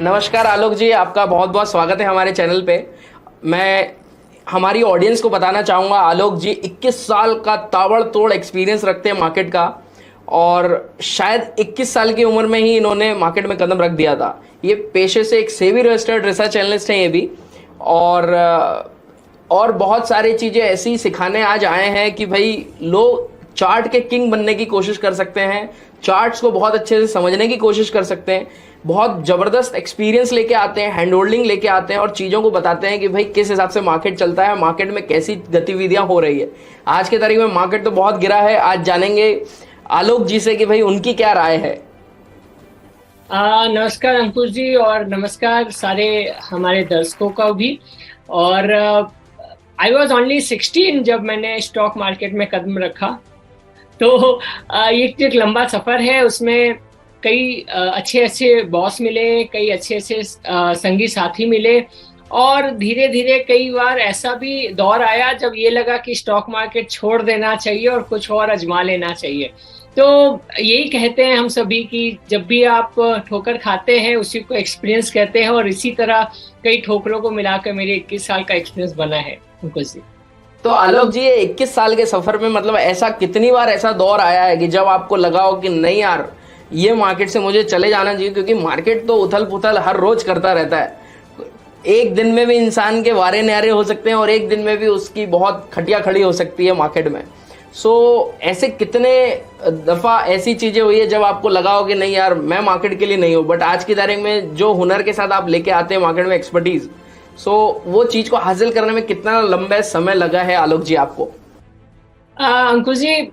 नमस्कार आलोक जी, आपका बहुत बहुत स्वागत है हमारे चैनल पे। मैं हमारी ऑडियंस को बताना चाहूँगा, आलोक जी 21 साल का ताबड़तोड़ एक्सपीरियंस रखते हैं मार्केट का, और शायद 21 साल की उम्र में ही इन्होंने मार्केट में कदम रख दिया था। ये पेशे से एक सेबी रजिस्टर्ड रिसर्च एनालिस्ट हैं ये भी, और बहुत सारी चीज़ें ऐसी सिखाने आज आए हैं कि भाई लोग चार्ट के किंग बनने की कोशिश कर सकते हैं, चार्ट्स को बहुत अच्छे से समझने की कोशिश कर सकते हैं, बहुत ज़बरदस्त एक्सपीरियंस लेके आते हैं, हैंड होल्डिंग लेके आते हैं और चीज़ों को बताते हैं कि भाई किस हिसाब से मार्केट चलता है, मार्केट में कैसी गतिविधियां हो रही है। आज के तारीख में मार्केट तो बहुत गिरा है। आज जानेंगे आलोक जी से कि भाई उनकी क्या राय है। नमस्कार अंकुश जी, और नमस्कार सारे हमारे दर्शकों का भी। और आई वॉज ओनली 16 जब मैंने स्टॉक मार्केट में कदम रखा। तो ये एक लंबा सफर है, उसमें कई अच्छे अच्छे बॉस मिले, कई अच्छे अच्छे संगी साथी मिले, और धीरे धीरे कई बार ऐसा भी दौर आया जब ये लगा कि स्टॉक मार्केट छोड़ देना चाहिए और कुछ और आजमा लेना चाहिए। तो यही कहते हैं हम सभी कि जब भी आप ठोकर खाते हैं उसी को एक्सपीरियंस कहते हैं, और इसी तरह कई ठोकरों को मिलाकर मेरे 21 साल का एक्सपीरियंस बना है अंकुश जी। तो आलोक जी, ये 21 साल के सफर में मतलब ऐसा कितनी बार ऐसा दौर आया है कि जब आपको लगा हो कि नहीं यार, ये मार्केट से मुझे चले जाना चाहिए, क्योंकि मार्केट तो उथल पुथल हर रोज करता रहता है। एक दिन में भी इंसान के वारे न्यारे हो सकते हैं और एक दिन में भी उसकी बहुत खटिया खड़ी हो सकती है मार्केट में। ऐसे कितने दफा ऐसी चीजें हुई है जब आपको लगा हो कि नहीं यार, मैं मार्केट के लिए नहीं हूं, बट आज की तारीख में जो हुनर के साथ आप लेके आते हैं मार्केट में, एक्सपर्टीज, वो चीज को हासिल करने में कितना लंबा समय लगा है आलोक जी आपको? अंकुश जी,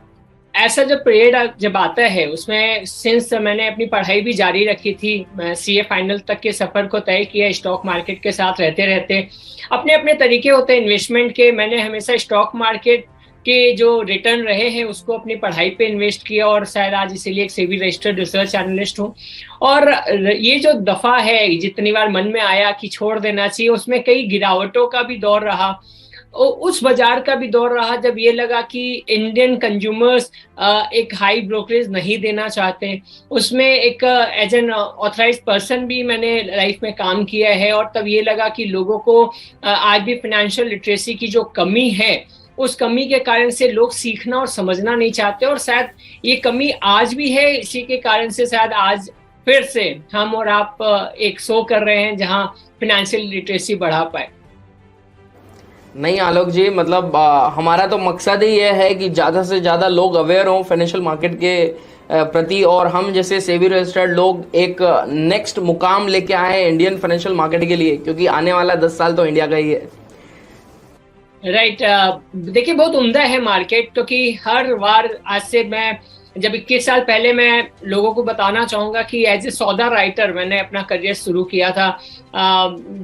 ऐसा जो पीरियड जब आता है उसमें सिंस मैंने अपनी पढ़ाई भी जारी रखी थी, मैं सीए फाइनल तक के सफर को तय किया स्टॉक मार्केट के साथ रहते रहते। अपने अपने तरीके होते हैं इन्वेस्टमेंट के। मैंने हमेशा स्टॉक मार्केट के जो रिटर्न रहे हैं उसको अपनी पढ़ाई पे इन्वेस्ट किया, और शायद आज इसीलिए एक सेबी रजिस्टर्ड रिसर्च एनालिस्ट हूँ। और ये जो दफा है, जितनी बार मन में आया कि छोड़ देना चाहिए, उसमें कई गिरावटों का भी दौर रहा, उस बाजार का भी दौर रहा जब ये लगा कि इंडियन कंज्यूमर्स एक हाई ब्रोकरेज नहीं देना चाहते। उसमें एक एज एन ऑथराइज्ड पर्सन भी मैंने लाइफ में काम किया है, और तब ये लगा कि लोगों को आज भी फाइनेंशियल लिटरेसी की जो कमी है, उस कमी के कारण से लोग सीखना और समझना नहीं चाहते, और शायद ये कमी आज भी है। इसी के कारण से शायद आज फिर से हम और आप एक शो कर रहे हैं जहां फाइनेंशियल लिटरेसी बढ़ा पाए। नहीं आलोक जी, मतलब हमारा तो मकसद ही यह है कि ज़्यादा से ज़्यादा लोग अवेयर हों फाइनेंशियल मार्केट के प्रति, और हम जैसे सेबी रजिस्टर्ड लोग एक नेक्स्ट मुकाम लेके आए हैं इंडियन फाइनेंशियल मार्केट के लिए, क्योंकि आने वाला 10 साल तो इंडिया का ही है। राइट। देखिए, बहुत उम्दा है मार्केट, क्योंकि हर बार आज से मैं जब 21 साल पहले, मैं लोगों को बताना चाहूंगा कि एज ए सौदा राइटर मैंने अपना करियर शुरू किया था।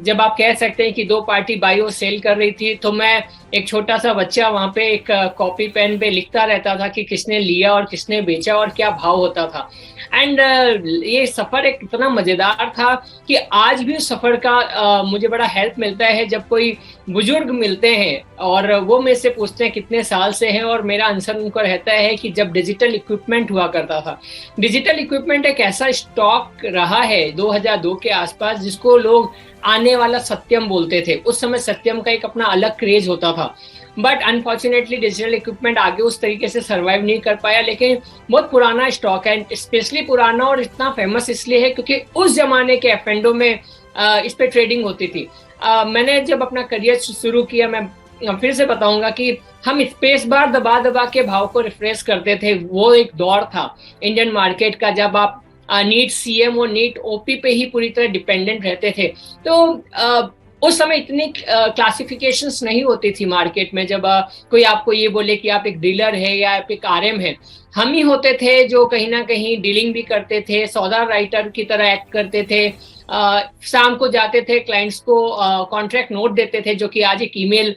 जब आप कह सकते हैं कि दो पार्टी बाई और सेल कर रही थी, तो मैं एक छोटा सा बच्चा वहां पे एक कॉपी पेन पे लिखता रहता था कि किसने लिया और किसने बेचा और क्या भाव होता था। एंड ये सफर एक इतना मजेदार था कि आज भी उस सफर का मुझे बड़ा हेल्प मिलता है जब कोई बुजुर्ग मिलते हैं और वो मेरे से पूछते हैं कितने साल से हैं, और मेरा आंसर उनको रहता है कि जब डिजिटल इक्विपमेंट हुआ करता था। डिजिटल इक्विपमेंट एक ऐसा स्टॉक रहा है 2002 के आसपास जिसको लोग आने वाला सत्यम बोलते थे। उस समय सत्यम का एक अपना अलग क्रेज होता था, बट अनफॉर्चुनेटली डिजिटल इक्विपमेंट आगे उस तरीके से सर्वाइव नहीं कर पाया। लेकिन बहुत पुराना स्टॉक है, स्पेशली पुराना और इतना फेमस इसलिए है क्योंकि उस जमाने के एफएनडो में इस पे ट्रेडिंग होती थी। मैंने जब अपना करियर शुरू किया, मैं फिर से बताऊंगा कि हम स्पेस बार दबा दबा के भाव को रिफ्रेश करते थे। वो एक दौर था इंडियन मार्केट का जब आप नीट सीएम और नीट ओपी पे ही पूरी तरह डिपेंडेंट रहते थे। तो उस समय इतनी क्लासिफिकेशंस नहीं होती थी मार्केट में। जब कोई आपको ये बोले कि आप एक डीलर है या आप एक आरएम है, हम ही होते थे जो कहीं ना कहीं डीलिंग भी करते थे, सौदा राइटर की तरह एक्ट करते थे। शाम को जाते थे, क्लाइंट्स को कॉन्ट्रैक्ट नोट देते थे, जो कि आज एक ईमेल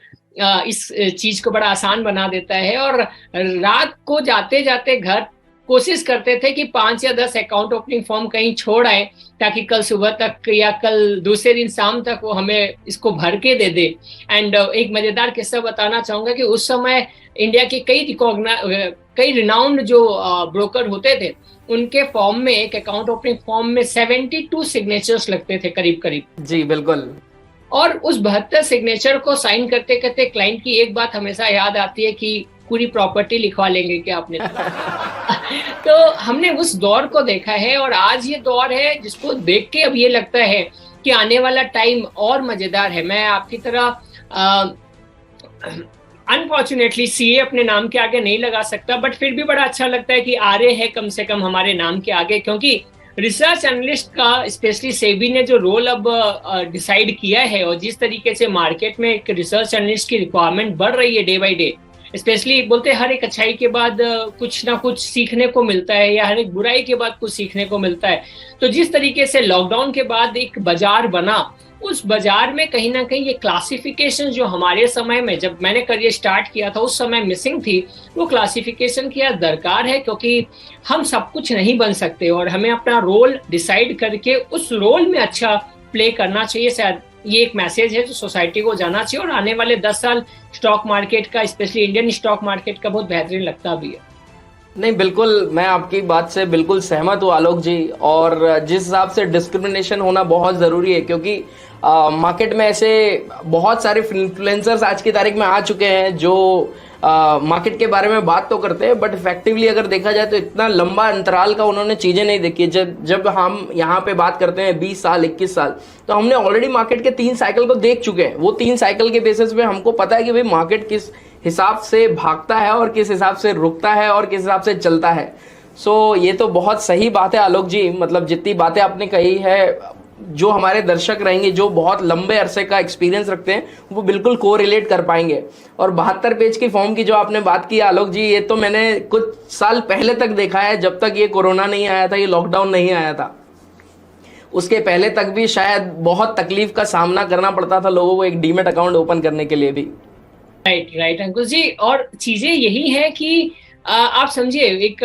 इस चीज को बड़ा आसान बना देता है। और रात को जाते जाते घर कोशिश करते थे कि 5 या 10 अकाउंट ओपनिंग फॉर्म कहीं छोड़ आए, ताकि कल सुबह तक या कल दूसरे दिन शाम तक वो हमें इसको भर के दे दे। एंड एक मजेदार किस्सा बताना चाहूंगा कि उस समय इंडिया के कई रिनाउंड जो ब्रोकर होते थे, उनके फॉर्म में, एक अकाउंट ओपनिंग फॉर्म में 72 सिग्नेचर्स लगते थे करीब करीब। जी बिल्कुल। और उस 72 सिग्नेचर को साइन करते करते क्लाइंट की एक बात हमेशा याद आती है कि पूरी प्रॉपर्टी लिखवा लेंगे क्या आपने। तो हमने उस दौर को देखा है, और आज ये दौर है जिसको देख के अब ये लगता है कि आने वाला टाइम और मजेदार है। मैं आपकी तरह अनफॉर्चुनेटली सीए अपने नाम के आगे नहीं लगा सकता, बट फिर भी बड़ा अच्छा लगता है कि आरए है कम से कम हमारे नाम के आगे, क्योंकि रिसर्च एनालिस्ट का स्पेशली सेबी ने जो रोल अब डिसाइड किया है, और जिस तरीके से मार्केट में एक रिसर्च एनालिस्ट की रिक्वायरमेंट बढ़ रही है डे बाय डे, स्पेशली बोलते हैं हर एक अच्छाई के बाद कुछ ना कुछ सीखने को मिलता है, या हर एक बुराई के बाद कुछ सीखने को मिलता है। तो जिस तरीके से लॉकडाउन के बाद एक बाजार बना, उस बाजार में कहीं ना कहीं ये क्लासिफिकेशन जो हमारे समय में, जब मैंने करियर स्टार्ट किया था उस समय मिसिंग थी, वो क्लासिफिकेशन की यार दरकार है, क्योंकि हम सब कुछ नहीं बन सकते और हमें अपना रोल डिसाइड करके उस रोल में अच्छा प्ले करना चाहिए। शायद ये एक मैसेज है जो सोसाइटी को जाना चाहिए, और आने वाले 10 साल स्टॉक मार्केट का, स्पेशली इंडियन स्टॉक मार्केट का, बहुत बेहतरीन लगता भी है। नहीं बिल्कुल, मैं आपकी बात से बिल्कुल सहमत हूँ आलोक जी। और जिस हिसाब से डिस्क्रिमिनेशन होना बहुत ज़रूरी है, क्योंकि मार्केट में ऐसे बहुत सारे इन्फ्लुएंसर्स आज की तारीख में आ चुके हैं जो मार्केट के बारे में बात तो करते हैं, बट इफेक्टिवली अगर देखा जाए तो इतना लंबा अंतराल का उन्होंने चीज़ें नहीं देखी। जब हम यहाँ पे बात करते हैं 20 साल 21 साल, तो हमने ऑलरेडी मार्केट के 3 साइकिल को देख चुके हैं। वो 3 साइकिल के बेसिस पे हमको पता है कि भाई मार्केट किस हिसाब से भागता है और किस हिसाब से रुकता है और किस हिसाब से चलता है। सो ये तो बहुत सही बात है आलोक जी, मतलब जितनी बातें आपने कही है, जो हमारे दर्शक रहेंगे जो बहुत लंबे अरसे का एक्सपीरियंस रखते हैं, वो बिल्कुल को रिलेट कर पाएंगे। और 72 पेज की फॉर्म की जो आपने बात की आलोक जी, ये तो मैंने कुछ साल पहले तक देखा है, जब तक ये कोरोना नहीं आया था, ये लॉकडाउन नहीं आया था। उसके पहले तक भी शायद बहुत तकलीफ का सामना करना पड़ता था लोगों को एक डीमेट अकाउंट ओपन करने के लिए भी। राइट अंकुश जी। और चीजें यही है कि आप समझिए, एक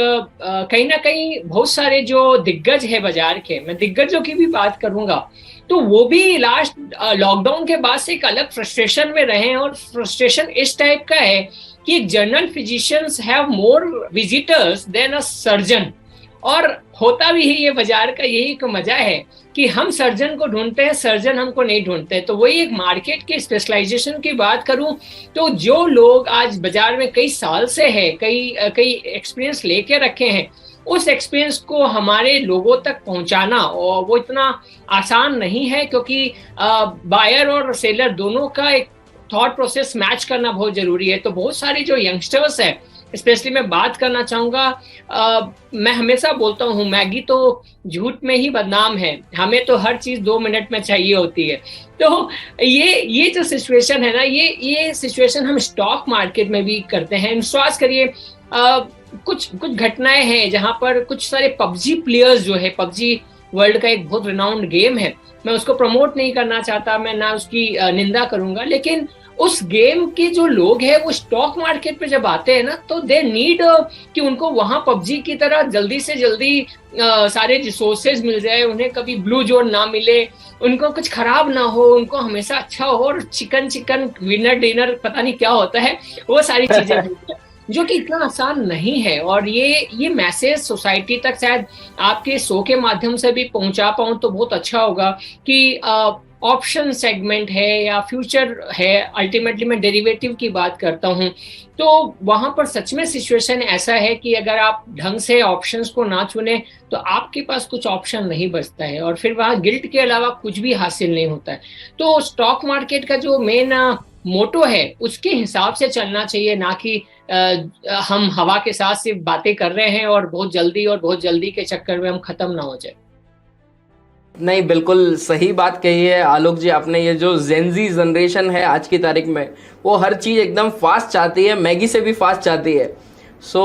कहीं ना कहीं बहुत सारे जो दिग्गज है बाजार के, मैं दिग्गजों की भी बात करूंगा, तो वो भी लास्ट लॉकडाउन के बाद से एक अलग फ्रस्ट्रेशन में रहे हैं। और फ्रस्ट्रेशन इस टाइप का है कि एक general physicians have more visitors than a surgeon. और होता भी है ये बाजार का यही एक मजा है कि हम सर्जन को ढूंढते हैं, सर्जन हमको नहीं ढूंढते। तो वही एक मार्केट के स्पेशलाइजेशन की बात करूं, तो जो लोग आज बाजार में कई साल से है, कई एक्सपीरियंस लेके रखे हैं, उस एक्सपीरियंस को हमारे लोगों तक पहुंचाना, और वो इतना आसान नहीं है, क्योंकि बायर और सेलर दोनों का एक थॉट प्रोसेस मैच करना बहुत जरूरी है। तो बहुत सारे जो यंगस्टर्स है, स्पेशली मैं बात करना चाहूंगा, मैं हमेशा बोलता हूँ मैगी तो झूठ में ही बदनाम है, हमें तो हर चीज 2 मिनट में चाहिए होती है। तो ये जो सिचुएशन है ना, ये सिचुएशन हम स्टॉक मार्केट में भी करते हैं। विश्वास करिए, कुछ घटनाएं हैं जहां पर कुछ सारे पबजी प्लेयर्स जो है, पबजी वर्ल्ड का एक बहुत रिनाउंड गेम है, मैं उसको प्रमोट नहीं करना चाहता, मैं ना उसकी निंदा करूंगा, लेकिन उस गेम के जो लोग हैं वो स्टॉक मार्केट पे जब आते हैं ना, तो दे नीड कि उनको वहां पबजी की तरह जल्दी से जल्दी सारे रिसोर्सेज मिल जाए, उन्हें कभी ब्लू जोन ना मिले, उनको कुछ खराब ना हो, उनको हमेशा अच्छा हो, और चिकन विनर डिनर पता नहीं क्या होता है, वो सारी चीजें जो कि इतना आसान नहीं है। और ये मैसेज सोसाइटी तक शायद आपके शो के माध्यम से भी पहुंचा पाऊं तो बहुत अच्छा होगा कि ऑप्शन सेगमेंट है या फ्यूचर है, अल्टीमेटली मैं डेरिवेटिव की बात करता हूं, तो वहां पर सच में सिचुएशन ऐसा है कि अगर आप ढंग से ऑप्शंस को ना चुने तो आपके पास कुछ ऑप्शन नहीं बचता है, और फिर वहां गिल्ट के अलावा कुछ भी हासिल नहीं होता है। तो स्टॉक मार्केट का जो मेन मोटो है उसके हिसाब से चलना चाहिए, ना कि हम हवा के साथ सिर्फ बातें कर रहे हैं और बहुत जल्दी के चक्कर में हम खत्म ना हो जाए। नहीं, बिल्कुल सही बात कही है आलोक जी आपने। ये जो जेनजी जनरेशन है आज की तारीख में, वो हर चीज़ एकदम फास्ट चाहती है, मैगी से भी फास्ट चाहती है। सो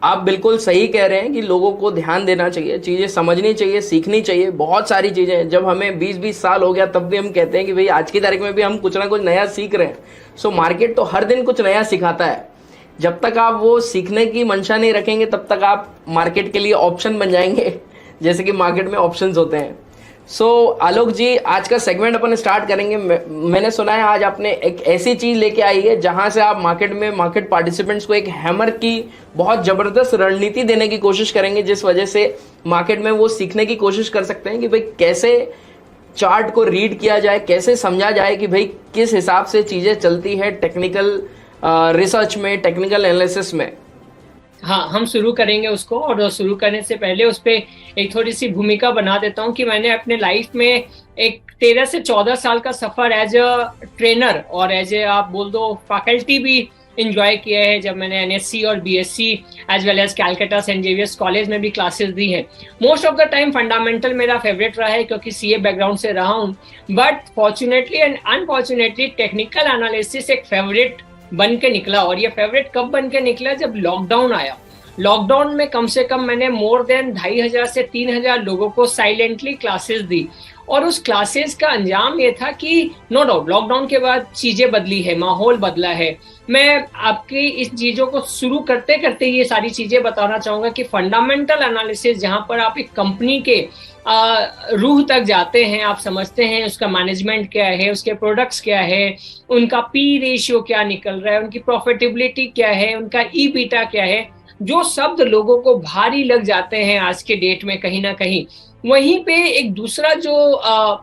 आप बिल्कुल सही कह रहे हैं कि लोगों को ध्यान देना चाहिए, चीज़ें समझनी चाहिए, सीखनी चाहिए। बहुत सारी चीज़ें हैं, जब हमें 20-20 साल हो गया तब भी हम कहते हैं कि भाई आज की तारीख में भी हम कुछ ना कुछ नया सीख रहे हैं। सो मार्केट तो हर दिन कुछ नया सिखाता है। जब तक आप वो सीखने की मंशा नहीं रखेंगे तब तक आप मार्केट के लिए ऑप्शन बन जाएंगे, जैसे कि मार्केट में ऑप्शंस होते हैं। आलोक जी, आज का सेगमेंट अपन स्टार्ट करेंगे। मैंने सुना है आज आपने एक ऐसी चीज लेके आई है जहां से आप मार्केट पार्टिसिपेंट्स को एक हैमर की बहुत जबरदस्त रणनीति देने की कोशिश करेंगे, जिस वजह से मार्केट में वो सीखने की कोशिश कर सकते हैं कि भाई कैसे चार्ट को रीड किया जाए, कैसे समझा जाए कि भाई किस हिसाब से चीजें चलती है टेक्निकल रिसर्च में, टेक्निकल एनालिसिस में। हाँ, हम शुरू करेंगे उसको, और शुरू करने से पहले उस पर एक थोड़ी सी भूमिका बना देता हूँ कि मैंने अपने लाइफ में एक 13 से 14 साल का सफर एज अ ट्रेनर और एज ए आप बोल दो फैकल्टी भी इंजॉय किया है, जब मैंने एनएससी और BSc as well as Calcutta Saint Xavier's college में भी क्लासेस दी हैं। Most of the time fundamental मेरा फेवरेट रहा है क्योंकि सीए बैकग्राउंड से रहा हूँ, but fortunately and unfortunately technical analysis एक फेवरेट बन के निकला। और ये फेवरेट कब बन के निकला? जब लॉकडाउन आया। लॉकडाउन में कम से कम मैंने मोर देन 2500 से 3000 लोगों को साइलेंटली क्लासेस दी, और उस क्लासेस का अंजाम ये था कि नो डाउट लॉकडाउन के बाद चीजें बदली है, माहौल बदला है। मैं आपकी इस चीजों को शुरू करते करते ये सारी चीजें बताना चाहूंगा कि फंडामेंटल एनालिसिस जहां पर आप एक कंपनी के रूह तक जाते हैं, आप समझते हैं उसका मैनेजमेंट क्या है, उसके प्रोडक्ट्स क्या है, उनका पी रेशियो क्या निकल रहा है, उनकी प्रॉफिटेबिलिटी क्या है, उनका ई बीटा क्या है, जो शब्द लोगों को भारी लग जाते हैं आज के डेट में कहीं ना कहीं। वहीं पे एक दूसरा जो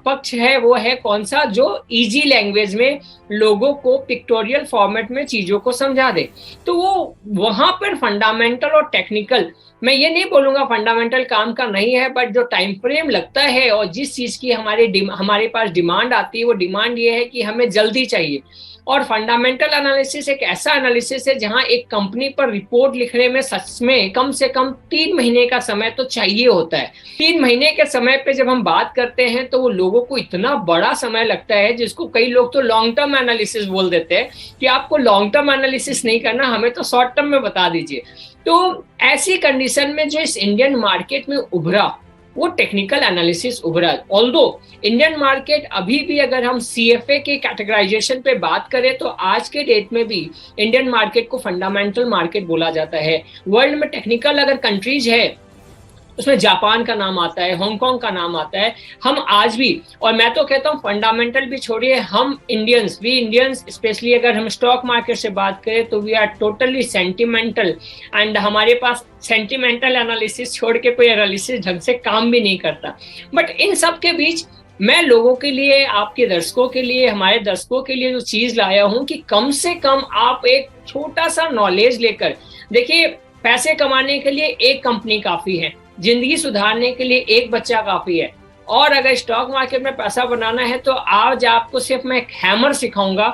पक्ष है वो है कौन सा, जो इजी लैंग्वेज में लोगों को पिक्टोरियल फॉर्मेट में चीजों को समझा दे। तो वो वहां पर फंडामेंटल और टेक्निकल, मैं ये नहीं बोलूंगा फंडामेंटल काम का नहीं है, बट जो टाइम फ्रेम लगता है और जिस चीज की हमारे पास डिमांड आती है, वो डिमांड ये है कि हमें जल्दी चाहिए। और फंडामेंटल एनालिसिस एक ऐसा एनालिसिस है जहां एक कंपनी पर रिपोर्ट लिखने में सच में कम से कम 3 महीने का समय तो चाहिए होता है। 3 महीने के समय पे जब हम बात करते हैं तो वो लोगों को इतना बड़ा समय लगता है, जिसको कई लोग तो लॉन्ग टर्म एनालिसिस बोल देते हैं कि आपको लॉन्ग टर्म एनालिसिस नहीं करना, हमें तो शॉर्ट टर्म में बता दीजिए। तो ऐसी कंडीशन में जो इस इंडियन मार्केट में उभरा वो टेक्निकल एनालिसिस उभरा। ऑल्दो इंडियन मार्केट अभी भी, अगर हम सीएफए के कैटेगराइजेशन पे बात करें तो आज के डेट में भी इंडियन मार्केट को फंडामेंटल मार्केट बोला जाता है। वर्ल्ड में टेक्निकल अगर कंट्रीज है उसमें जापान का नाम आता है, हांगकांग का नाम आता है। हम आज भी, और मैं तो कहता हूँ फंडामेंटल भी छोड़िए, हम इंडियंस स्पेशली अगर हम स्टॉक मार्केट से बात करें तो we are totally sentimental, and हमारे पास सेंटिमेंटल एनालिसिस छोड़ के कोई एनालिसिस ढंग से काम भी नहीं करता। बट इन सब के बीच मैं लोगों के लिए, आपके दर्शकों के लिए, हमारे दर्शकों के लिए जो चीज लाया हूं कि कम से कम आप एक छोटा सा नॉलेज लेकर देखिए, पैसे कमाने के लिए एक कंपनी काफी है, जिंदगी सुधारने के लिए एक बच्चा काफी है, और अगर स्टॉक मार्केट में पैसा बनाना है तो आज आपको सिर्फ मैं एक हैमर सिखाऊंगा,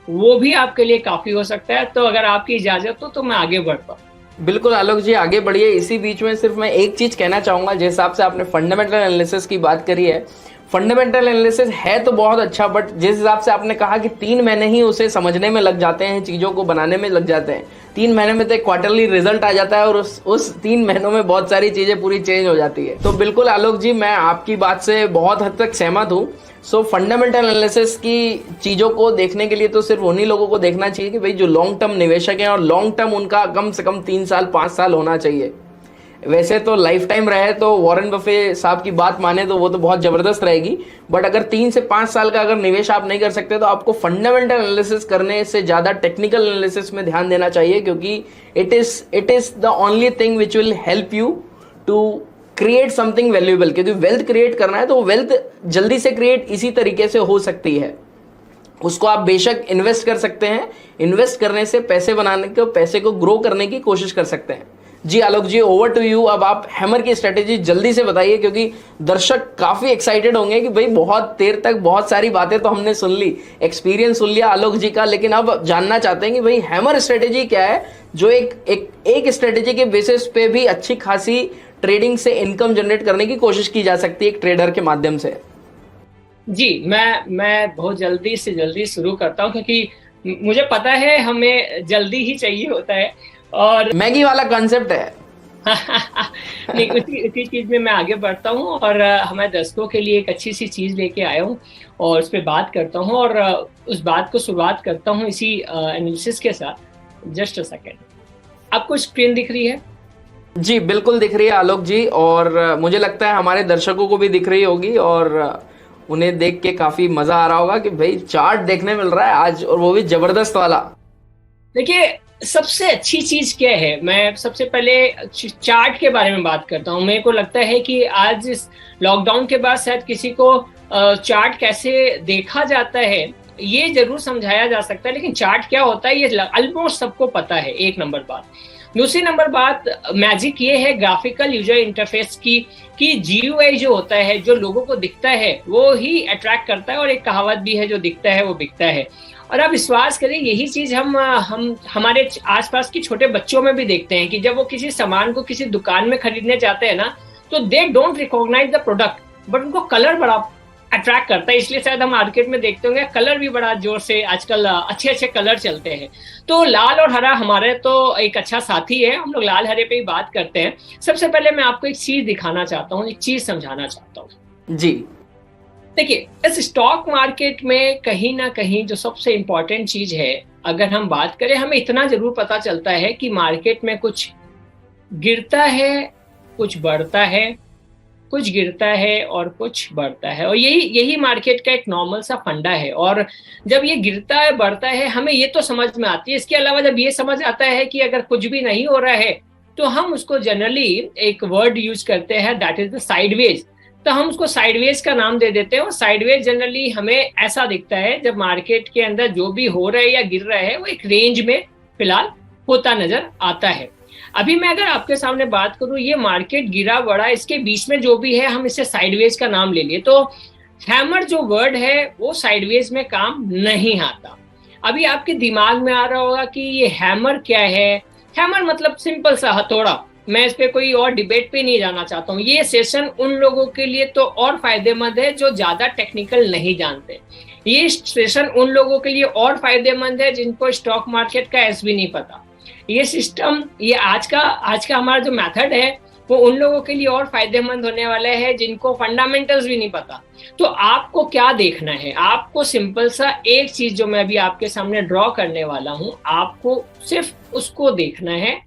वो भी आपके लिए काफी हो सकता है। तो अगर आपकी इजाजत हो तो मैं आगे बढ़ता हूँ। बिल्कुल आलोक जी, आगे बढ़िए। इसी बीच में सिर्फ मैं एक चीज कहना चाहूंगा, जिस हिसाब से आपने फंडामेंटल एनालिसिस की बात करी है, फंडामेंटल एनालिसिस है तो बहुत अच्छा, बट जिस हिसाब से आपने कहा कि 3 महीने ही उसे समझने में लग जाते हैं, चीजों को बनाने में लग जाते हैं, 3 महीने में तो एक क्वार्टरली रिजल्ट आ जाता है और उस 3 महीनों में बहुत सारी चीजें पूरी चेंज हो जाती है। तो बिल्कुल आलोक जी, मैं आपकी बात से बहुत हद तक सहमत हूँ। फंडामेंटल एनालिसिस की चीजों को देखने के लिए तो सिर्फ उन्हीं लोगों को देखना चाहिए कि भाई जो लॉन्ग टर्म निवेशक हैं, और लॉन्ग टर्म उनका कम से कम 3 साल 5 साल होना चाहिए। वैसे तो लाइफ टाइम रहे तो वॉरेन बफे साहब की बात माने तो वो तो बहुत जबरदस्त रहेगी, बट अगर 3 से 5 साल का अगर निवेश आप नहीं कर सकते तो आपको फंडामेंटल एनालिसिस करने से ज्यादा टेक्निकल एनालिसिस में ध्यान देना चाहिए, क्योंकि it is the only thing which will help you to create something valuable. क्योंकि वेल्थ क्रिएट करना है तो वेल्थ जल्दी से क्रिएट इसी तरीके से हो सकती है। उसको आप बेशक इन्वेस्ट कर सकते हैं, इन्वेस्ट करने से पैसे बनाने को, पैसे को ग्रो करने की कोशिश कर सकते हैं। जी आलोक जी, ओवर टू यू। अब आप हैमर की स्ट्रेटेजी जल्दी से बताइए, क्योंकि दर्शक काफी एक्साइटेड होंगे कि भाई बहुत देर तक बहुत सारी बातें तो हमने सुन ली, एक्सपीरियंस सुन लिया आलोक जी का, लेकिन अब जानना चाहते हैं कि भाई हैमर स्ट्रेटेजी क्या है, जो एक स्ट्रेटेजी के बेसिस पे भी अच्छी खासी ट्रेडिंग से इनकम जनरेट करने की कोशिश की जा सकती है एक ट्रेडर के माध्यम से। जी, मैं बहुत जल्दी से जल्दी शुरू करता हूँ, क्योंकि मुझे पता है हमें जल्दी ही चाहिए होता है, और मैगी वाला कॉन्सेप्ट है। नहीं, उसी चीज में मैं आगे बढ़ता हूँ, और हमारे दर्शकों के लिए एक अच्छी सी चीज लेके आया हूँ और उस पर बात करता हूँ, और उस बात को शुरुआत करता हूँ इसी एनालिसिस के साथ। Just a second. आपको स्क्रीन दिख रही है? जी बिल्कुल दिख रही है आलोक जी, और मुझे लगता है हमारे दर्शकों को भी दिख रही होगी, और उन्हें देख के काफी मजा आ रहा होगा कि भाई चार्ट देखने मिल रहा है आज, और वो भी जबरदस्त वाला। देखिए, सबसे अच्छी चीज क्या है, मैं सबसे पहले चार्ट के बारे में बात करता हूँ। मेरे को लगता है कि आज इस लॉकडाउन के बाद शायद किसी को चार्ट कैसे देखा जाता है ये जरूर समझाया जा सकता है, लेकिन चार्ट क्या होता है ये ऑलमोस्ट सबको पता है, एक नंबर बात। दूसरी नंबर बात, मैजिक ये है ग्राफिकल यूजर इंटरफेस की, कि जीयूआई जो होता है, जो लोगों को दिखता है वो ही अट्रैक्ट करता है, और एक कहावत भी है, जो दिखता है वो बिकता है। और आप विश्वास करें, यही चीज हम हमारे आसपास के छोटे बच्चों में भी देखते हैं कि जब वो किसी सामान को किसी दुकान में खरीदने जाते हैं ना, तो they don't recognise the product, but उनको कलर बड़ा अट्रैक्ट करता है। इसलिए शायद हम मार्केट में देखते होंगे कलर भी बड़ा जोर से आजकल अच्छे अच्छे कलर चलते हैं। तो लाल और हरा हमारे तो एक अच्छा साथी है, हम लोग लाल हरे पे ही बात करते हैं। सबसे पहले मैं आपको एक चीज दिखाना चाहता हूँ, एक चीज समझाना चाहता हूँ। जी देखिए, इस स्टॉक मार्केट में कहीं ना कहीं जो सबसे इंपॉर्टेंट चीज है, अगर हम बात करें, हमें इतना जरूर पता चलता है कि मार्केट में कुछ गिरता है, कुछ बढ़ता है, कुछ गिरता है और कुछ बढ़ता है, और यही यही मार्केट का एक नॉर्मल सा फंडा है। और जब ये गिरता है बढ़ता है, हमें ये तो समझ में आती है। इसके अलावा जब ये समझ आता है कि अगर कुछ भी नहीं हो रहा है, तो हम उसको जनरली एक वर्ड यूज करते हैं, दैट इज द साइडवेज। तो हम उसको साइडवेज का नाम दे देते हैं, और साइडवेज जनरली हमें ऐसा दिखता है जब मार्केट के अंदर जो भी हो रहा है या गिर रहा है वो एक रेंज में फिलहाल होता नजर आता है। अभी मैं अगर आपके सामने बात करूं, ये मार्केट गिरा बढ़ा, इसके बीच में जो भी है हम इसे साइडवेज का नाम ले लिए, तो हैमर जो वर्ड है वो साइडवेज में काम नहीं आता। अभी आपके दिमाग में आ रहा होगा कि ये हैमर क्या है। हैमर मतलब सिंपल सा हथौड़ा। मैं इस पे कोई और डिबेट पे नहीं जाना चाहता हूँ। ये सेशन उन लोगों के लिए तो और फायदेमंद है जो ज्यादा टेक्निकल नहीं जानते। ये सेशन उन लोगों के लिए और फायदेमंद है जिनको स्टॉक मार्केट का एस भी नहीं पता। ये सिस्टम, ये आज का हमारा जो मेथड है, वो उन लोगों के लिए और फायदेमंद होने वाला है जिनको फंडामेंटल्स भी नहीं पता। तो आपको क्या देखना है, आपको सिंपल सा एक चीज जो मैं अभी आपके सामने ड्रॉ करने वाला हूं, आपको सिर्फ उसको देखना है,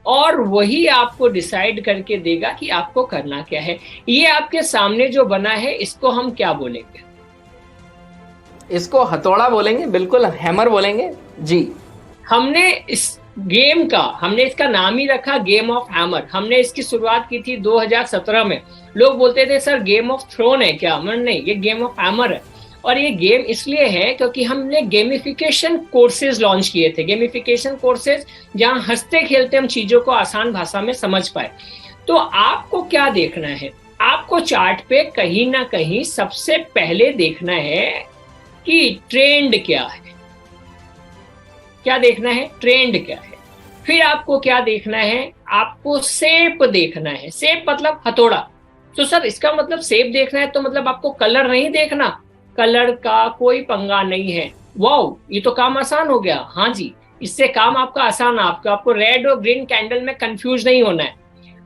और वही आपको डिसाइड करके देगा कि आपको करना क्या है। ये आपके सामने जो बना है, इसको हम क्या बोलेंगे? इसको हथौड़ा बोलेंगे, बिल्कुल हैमर बोलेंगे जी। हमने इसका नाम ही रखा गेम ऑफ हैमर। हमने इसकी शुरुआत की थी 2017 में। लोग बोलते थे सर गेम ऑफ थ्रोन है क्या? नहीं, ये गेम ऑफ हैमर है। और ये गेम इसलिए है क्योंकि हमने गेमिफिकेशन कोर्सेज लॉन्च किए थे। गेमिफिकेशन कोर्सेज जहां हंसते खेलते हम चीजों को आसान भाषा में समझ पाए। तो आपको क्या देखना है? आपको चार्ट पे कहीं ना कहीं सबसे पहले देखना है कि ट्रेंड क्या है। क्या देखना है? ट्रेंड क्या है। फिर आपको क्या देखना है? आपको शेप देखना है। शेप मतलब हथौड़ा। तो सर इसका मतलब शेप देखना है, तो मतलब आपको कलर नहीं देखना? कलर का कोई पंगा नहीं है। वाओ, ये तो काम आसान हो गया। हाँ जी, इससे काम आपका आसान है। आपको रेड और ग्रीन कैंडल में कंफ्यूज नहीं होना है।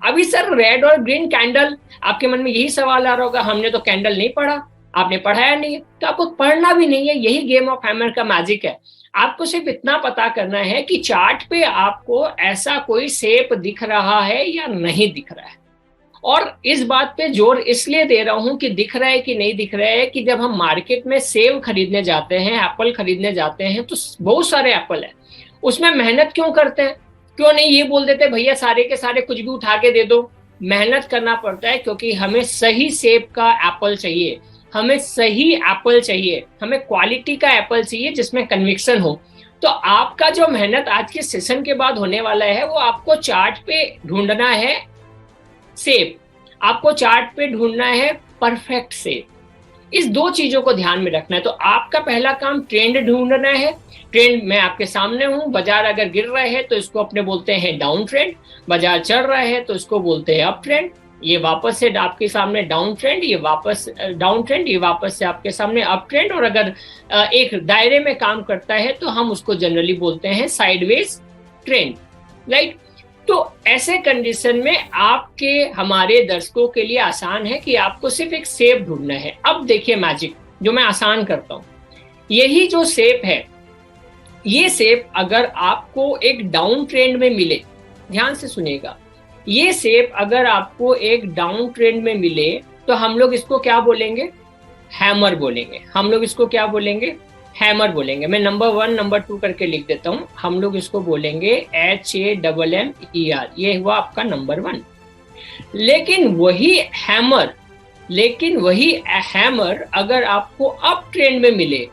अभी सर रेड और ग्रीन कैंडल, आपके मन में यही सवाल आ रहा होगा, हमने तो कैंडल नहीं पढ़ा, आपने पढ़ाया नहीं है। तो आपको पढ़ना भी नहीं है। यही गेम ऑफ हैमर का मैजिक है। आपको सिर्फ इतना पता करना है कि चार्ट पे आपको ऐसा कोई शेप दिख रहा है या नहीं दिख रहा है। और इस बात पे जोर इसलिए दे रहा हूं कि दिख रहा है कि नहीं दिख रहा है, कि जब हम मार्केट में सेब खरीदने जाते हैं, एप्पल खरीदने जाते हैं, तो बहुत सारे एप्पल है, उसमें मेहनत क्यों करते हैं? क्यों नहीं ये बोल देते भैया सारे के सारे कुछ भी उठा के दे दो? मेहनत करना पड़ता है क्योंकि हमें सही सेब का एप्पल चाहिए, हमें सही एप्पल चाहिए, हमें क्वालिटी का एप्पल चाहिए जिसमें कन्विक्शन हो। तो आपका जो मेहनत आज के सेशन के बाद होने वाला है, वो आपको चार्ट पे ढूंढना है सेब, आपको चार्ट पे ढूंढना है परफेक्ट सेब। इस दो चीजों को ध्यान में रखना है। तो आपका पहला काम ट्रेंड ढूंढना है। ट्रेंड मैं आपके सामने हूं। बाजार अगर गिर रहा है तो इसको अपने बोलते हैं डाउन ट्रेंड, बाजार चढ़ रहा है तो इसको बोलते हैं अप ट्रेंड। ये वापस से आपके सामने डाउन ट्रेंड, ये वापस डाउन ट्रेंड, ये वापस से आपके सामने अप ट्रेंड। और अगर एक दायरे में काम करता है तो हम उसको जनरली बोलते हैं साइडवेज ट्रेंड, राइट। तो ऐसे कंडीशन में आपके हमारे दर्शकों के लिए आसान है कि आपको सिर्फ एक शेप ढूंढना है। अब देखिए मैजिक जो मैं आसान करता हूं, यही जो शेप है, ये शेप अगर आपको एक डाउन ट्रेंड में मिले ध्यान से सुनिएगा, ये शेप अगर आपको एक डाउन ट्रेंड में मिले तो हम लोग इसको क्या बोलेंगे? हैमर बोलेंगे। हम लोग इसको क्या बोलेंगे? हैमर बोलेंगे। मैं नंबर 1 नंबर 2 करके लिख देता हूं। हम लोग इसको बोलेंगे HAMMER, ये हुआ आपका नंबर 1। लेकिन वही हैमर अगर आपको अप ट्रेंड में मिले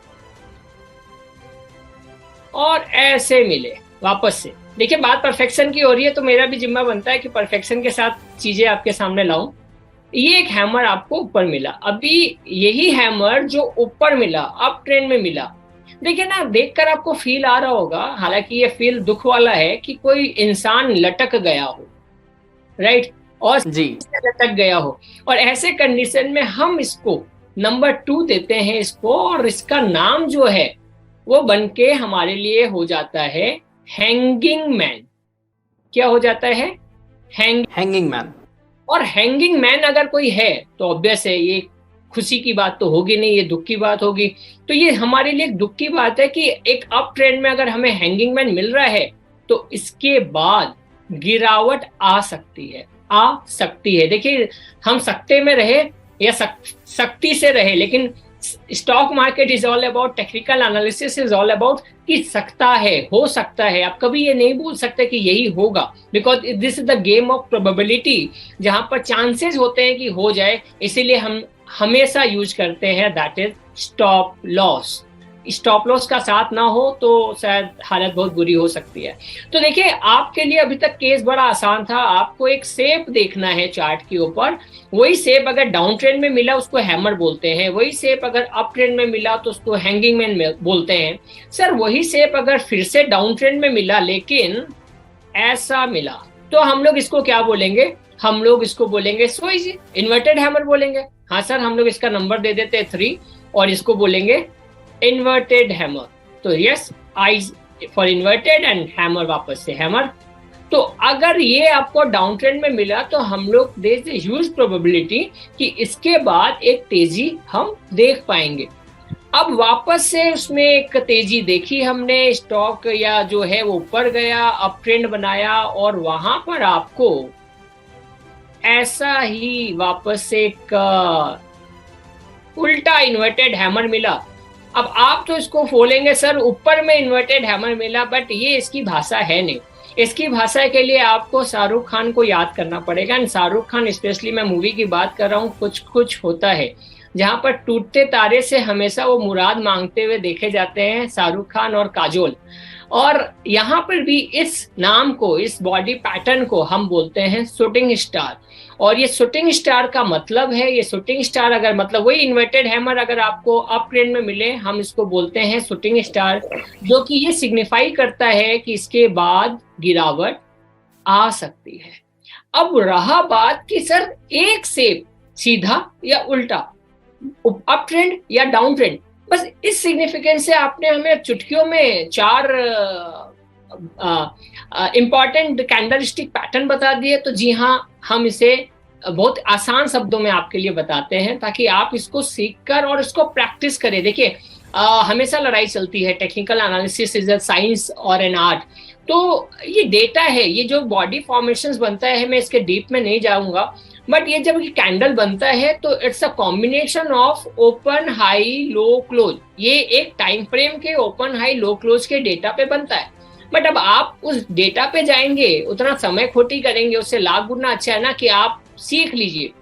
और ऐसे मिले वापस से, देखिए बात परफेक्शन की हो रही है तो मेरा भी जिम्मा बनता है कि परफेक्शन के साथ चीजें आपके सामने लाऊं। ये एक हैमर आपको ऊपर मिला, अभी यही हैमर जो ऊपर मिला, अप ट्रेंड में मिला, देखिए ना, देखकर आपको फील आ रहा होगा, हालांकि ये फील दुख वाला है कि कोई इंसान लटक गया हो, राइट, और जी लटक गया हो, और ऐसे कंडीशन में हम इसको नंबर 2 देते हैं इसको, और इसका नाम जो है वो बनके हमारे लिए हो जाता है हैंगिंग मैन। क्या हो जाता है? Hanging man. और हैंगिंग मैन अगर कोई है तो ऑब्वियस है ये खुशी की बात तो होगी नहीं, ये दुख की बात होगी। तो ये हमारे लिए एक दुख की बात है कि एक अप ट्रेंड में अगर हमें हैंगिंग मैन मिल रहा है तो इसके बाद गिरावट आ सकती है। देखिए, हम सकते में रहे या सख्ती से रहे, लेकिन stock market is all about, technical analysis is all about कि सकता है, हो सकता है। आप कभी ये नहीं बोल सकते कि यही होगा, because this is the game of probability, जहां पर चांसेस होते हैं कि हो जाए। इसीलिए हम हमेशा यूज करते हैं that is stop loss. Stop loss का साथ ना हो तो शायद हालत बहुत बुरी हो सकती है। तो देखिए, आपके लिए अभी तक केस बड़ा आसान था। आपको एक शेप देखना है चार्ट के ऊपर। वही शेप अगर डाउन ट्रेंड में मिला उसको हैमर बोलते हैं, वही शेप अगर अप ट्रेंड में मिला तो उसको हैंगिंग मैन बोलते हैं। सर, वही शेप अगर फिर से डाउन ट्रेंड में मिला लेकिन ऐसा मिला तो हम लोग इसको क्या बोलेंगे? हम लोग इसको बोलेंगे सो इजी, इन्वर्टेड हैमर बोलेंगे। हाँ सर, हम लोग इसका नंबर दे देते हैं 3 और इसको बोलेंगे इन्वर्टेड हैमर। तो yes, I for inverted and hammer, वापस से हैमर। तो अगर ये आपको डाउन ट्रेंड में मिला तो हम लोग there is a huge probability कि इसके बाद एक तेजी हम देख पाएंगे। अब वापस से उसमें एक तेजी देखी हमने, स्टॉक या जो है वो ऊपर गया, अप ट्रेंड बनाया, और वहां पर आपको ऐसा ही वापस से एक उल्टा इन्वर्टेड हैमर मिला। अब आप तो इसको बोलेंगे सर ऊपर में इन्वर्टेड हैमर मिला, बट ये इसकी भाषा है नहीं। इसकी भाषा के लिए आपको शाहरुख खान को याद करना पड़ेगा। एंड शाहरुख खान, स्पेशली मैं मूवी की बात कर रहा हूँ, कुछ कुछ होता है, जहां पर टूटते तारे से हमेशा वो मुराद मांगते हुए देखे जाते हैं शाहरुख खान और काजोल। और यहाँ पर भी इस नाम को, इस बॉडी पैटर्न को हम बोलते हैं शूटिंग स्टार। और ये शूटिंग स्टार का मतलब है, ये शूटिंग स्टार अगर मतलब वही इन्वर्टेड हैमर अगर आपको अप ट्रेंड में मिले, हम इसको बोलते हैं शूटिंग स्टार, जो कि ये सिग्निफाई करता है कि इसके बाद गिरावट आ सकती है। अब रहा बात कि सर एक शेप सीधा या उल्टा, अप ट्रेंड या डाउन ट्रेंड, बस इस सिग्निफिकेंस से आपने हमें चुटकियों में 4 इंपॉर्टेंट कैंडलस्टिक पैटर्न बता दिए। तो जी हाँ, हम इसे बहुत आसान शब्दों में आपके लिए बताते हैं ताकि आप इसको सीखकर और इसको प्रैक्टिस करें। देखिए, हमेशा लड़ाई चलती है, technical analysis is a science और एन आर्ट। तो ये डेटा है, ये जो बॉडी फॉर्मेशंस बनता है, मैं इसके डीप में नहीं जाऊंगा, बट ये जब कैंडल बनता है तो it's a combination of open high low close. ये एक टाइम फ्रेम के ओपन हाई लो क्लोज के डेटा पे बनता है। बट अब आप उस डेटा पे जाएंगे, उतना समय खोटी करेंगे, उससे लाख गुना अच्छा है ना कि आप सीख लीजिए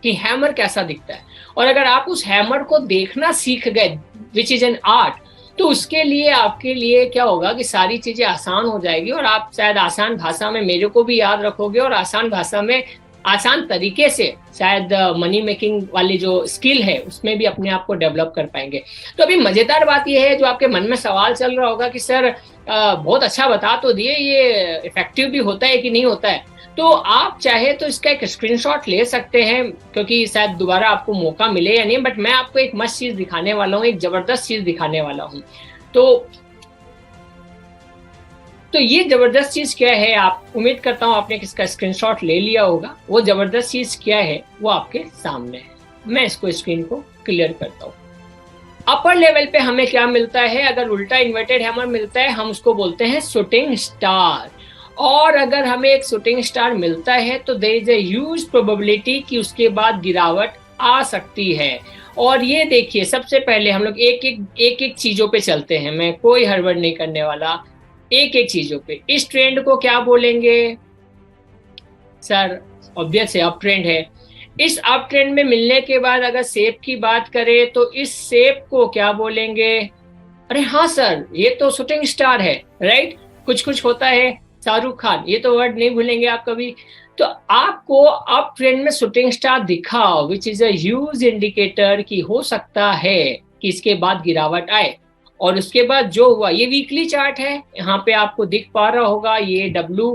कि हैमर कैसा दिखता है। और अगर आप उस हैमर को देखना सीख गए, विच इज एन आर्ट, तो उसके लिए आपके लिए क्या होगा कि सारी चीजें आसान हो जाएगी और आप शायद आसान भाषा में मेरे को भी याद रखोगे और आसान भाषा में, आसान तरीके से शायद मनी मेकिंग वाली जो स्किल है उसमें भी अपने आप को डेवलप कर पाएंगे। तो अभी मजेदार बात यह है, जो आपके मन में सवाल चल रहा होगा कि सर बहुत अच्छा बता तो दिए, ये इफेक्टिव भी होता है कि नहीं होता है, तो आप चाहे तो इसका एक स्क्रीनशॉट ले सकते हैं, क्योंकि शायद दोबारा आपको मौका मिले या नहीं, बट मैं आपको एक मस्त चीज दिखाने वाला हूँ, एक जबरदस्त चीज दिखाने वाला हूँ। तो ये जबरदस्त चीज क्या है, आप उम्मीद करता हूं आपने इसका स्क्रीनशॉट ले लिया होगा। वो जबरदस्त चीज क्या है वो आपके सामने है। मैं इसको स्क्रीन को क्लियर करता हूं। अपर लेवल पे हमें क्या मिलता है, अगर उल्टा इन्वर्टेड हैमर मिलता है हम उसको बोलते हैं शूटिंग स्टार। और अगर हमें एक शूटिंग स्टार मिलता है तो there is a huge probability कि उसके बाद गिरावट आ सकती है। और ये देखिए, सबसे पहले हम लोग एक एक चीजों पे चलते हैं, मैं कोई हड़बड़ नहीं करने वाला, एक एक चीजों पे। इस ट्रेंड को क्या बोलेंगे सर? ऑब्वियस है, अप ट्रेंड है। इस अप ट्रेंड में मिलने के बाद अगर शेप की बात करें तो इस शेप को क्या बोलेंगे? अरे हाँ सर, ये तो शूटिंग स्टार है, राइट? कुछ कुछ होता है, शाहरुख खान, ये तो वर्ड नहीं भूलेंगे आप कभी। तो आपको अप ट्रेंड में शूटिंग स्टार दिखा, which is a huge indicator कि हो सकता है कि इसके बाद गिरावट आए। और उसके बाद जो हुआ, ये वीकली चार्ट है, यहाँ पे आपको दिख पा रहा होगा, ये W,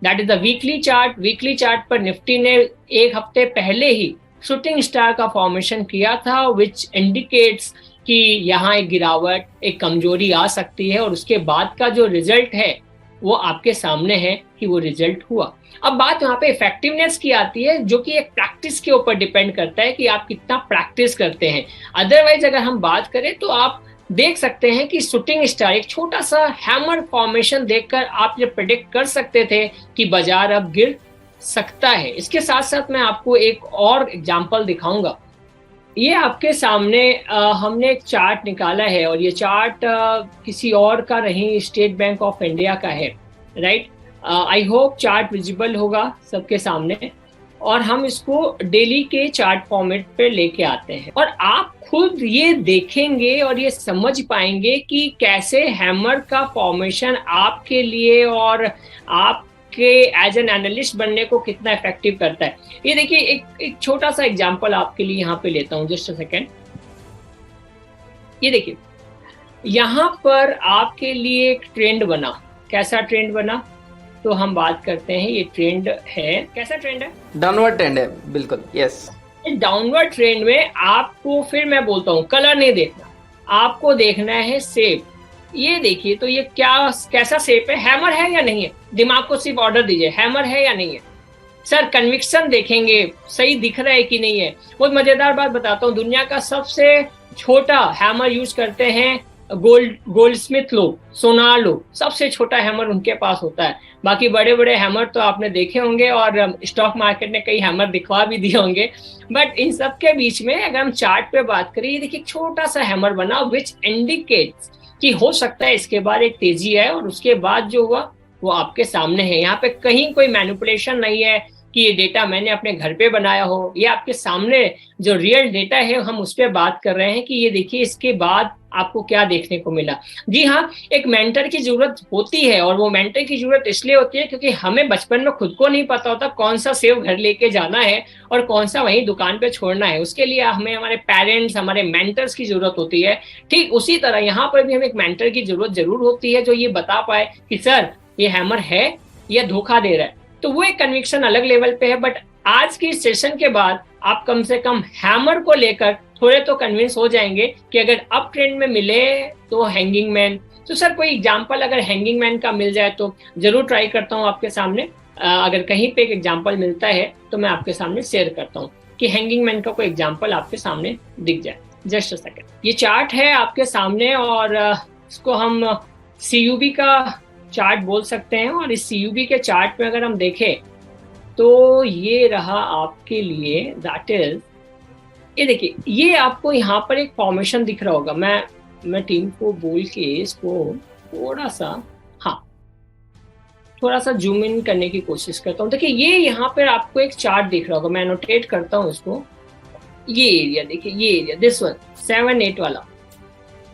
that is the weekly chart. Weekly chart पर निफ्टी ने एक हफ्ते पहले ही शूटिंग स्टार का फॉर्मेशन किया था, विच इंडिकेट्स कि यहाँ एक गिरावट, एक कमजोरी आ सकती है। और उसके बाद का जो रिजल्ट है वो आपके सामने है कि वो रिजल्ट हुआ। अब बात यहाँ पे इफेक्टिवनेस की आती है, जो कि एक प्रैक्टिस के ऊपर डिपेंड करता है कि आप कितना प्रैक्टिस करते हैं। अदरवाइज अगर हम बात करें तो आप देख सकते हैं कि शूटिंग स्टार, एक छोटा सा हैमर फॉर्मेशन देखकर आप ये प्रेडिक्ट कर सकते थे कि बाजार अब गिर सकता है। इसके साथ साथ मैं आपको एक और एग्जांपल दिखाऊंगा। ये आपके सामने हमने एक चार्ट निकाला है, और ये चार्ट किसी और का नहीं, स्टेट बैंक ऑफ इंडिया का है, right? I hope chart visible होगा सबके सामने। और हम इसको डेली के चार्ट फॉर्मेट पे लेके आते हैं, और आप खुद ये देखेंगे और ये समझ पाएंगे कि कैसे हैमर का फॉर्मेशन आपके लिए और आप के एज एन एनालिस्ट बनने को कितना इफेक्टिव करता है। ये देखिए, एक छोटा सा एग्जांपल आपके लिए यहाँ पे लेता हूँ, जस्ट अ सेकेंड। ये देखिए, यहाँ पर आपके लिए एक ट्रेंड बना। कैसा ट्रेंड बना? तो हम बात करते हैं, ये ट्रेंड है, कैसा ट्रेंड है? डाउनवर्ड ट्रेंड है, बिल्कुल, यस। डाउनवर्ड ट्रेंड में आपको, फिर मैं बोलता हूँ, कलर नहीं देखना, आपको देखना है शेप। ये देखिए, तो ये कैसा शेप है? हैमर है या नहीं है? दिमाग को सिर्फ ऑर्डर दीजिए, हैमर है या नहीं है? सर कन्विक्शन देखेंगे, सही दिख रहा है कि नहीं है। बहुत मजेदार बात बताता हूँ, दुनिया का सबसे छोटा हैमर यूज करते हैं गोल्डस्मिथ लोग, सोनार लोग, सबसे छोटा हैमर उनके पास होता है। बाकी बड़े बड़े हैमर तो आपने देखे होंगे, और स्टॉक मार्केट ने कई हैमर दिखवा भी दिए होंगे। बट इन सब के बीच में अगर हम चार्ट पे बात करें, ये देखिए छोटा सा हैमर बना, विच इंडिकेट्स कि हो सकता है इसके बाद एक तेजी है। और उसके बाद जो हुआ वो आपके सामने है। यहाँ पे कहीं कोई मैनिपुलेशन नहीं है कि ये डेटा मैंने अपने घर पे बनाया हो, ये आपके सामने जो रियल डेटा है हम उस पर बात कर रहे हैं कि ये देखिए इसके बाद आपको क्या देखने को मिला। जी हाँ, एक मेंटर की जरूरत होती है, और वो मेंटर की जरूरत इसलिए होती है क्योंकि हमें बचपन में खुद को नहीं पता होता कौन सा सेव घर लेके जाना है और कौन सा वहीं दुकान पे छोड़ना है। उसके लिए हमें हमारे पेरेंट्स, हमारे मेंटर्स की जरूरत होती है। ठीक उसी तरह यहाँ पर भी हमें एक मेंटर की जरूरत जरूर होती है, जो ये बता पाए कि सर ये हैमर है या धोखा दे रहा है। तो वो एक कन्विक्शन अलग लेवल पे है। बट आज की सेशन के बाद आप कम से कम हैमर को लेकर थोड़े तो कन्विंस हो जाएंगे कि अगर अप ट्रेंड में मिले तो हैंगिंग मैन। तो सर कोई एग्जांपल अगर हैंगिंग मैन का मिल जाए तो जरूर ट्राई करता हूँ आपके सामने। अगर कहीं पे एक एग्जांपल मिलता है तो मैं आपके सामने शेयर करता हूँ कि हैंगिंग मैन का कोई एग्जांपल आपके सामने दिख जाए। जस्ट अ सेकंड, ये चार्ट है आपके सामने, और इसको हम CUB का चार्ट बोल सकते हैं। और इस CUB के चार्ट में अगर हम देखें तो ये रहा आपके लिए, दैट इज, ये देखिए, ये आपको यहाँ पर एक फॉर्मेशन दिख रहा होगा। मैं टीम को बोल के इसको थोड़ा सा जूम इन करने की कोशिश करता हूँ। देखिए ये यहाँ पर आपको एक चार्ट दिख रहा होगा, मैं नोटेट करता हूँ इसको। ये एरिया देखिए, ये एरिया, दिस वन 7-8 वाला,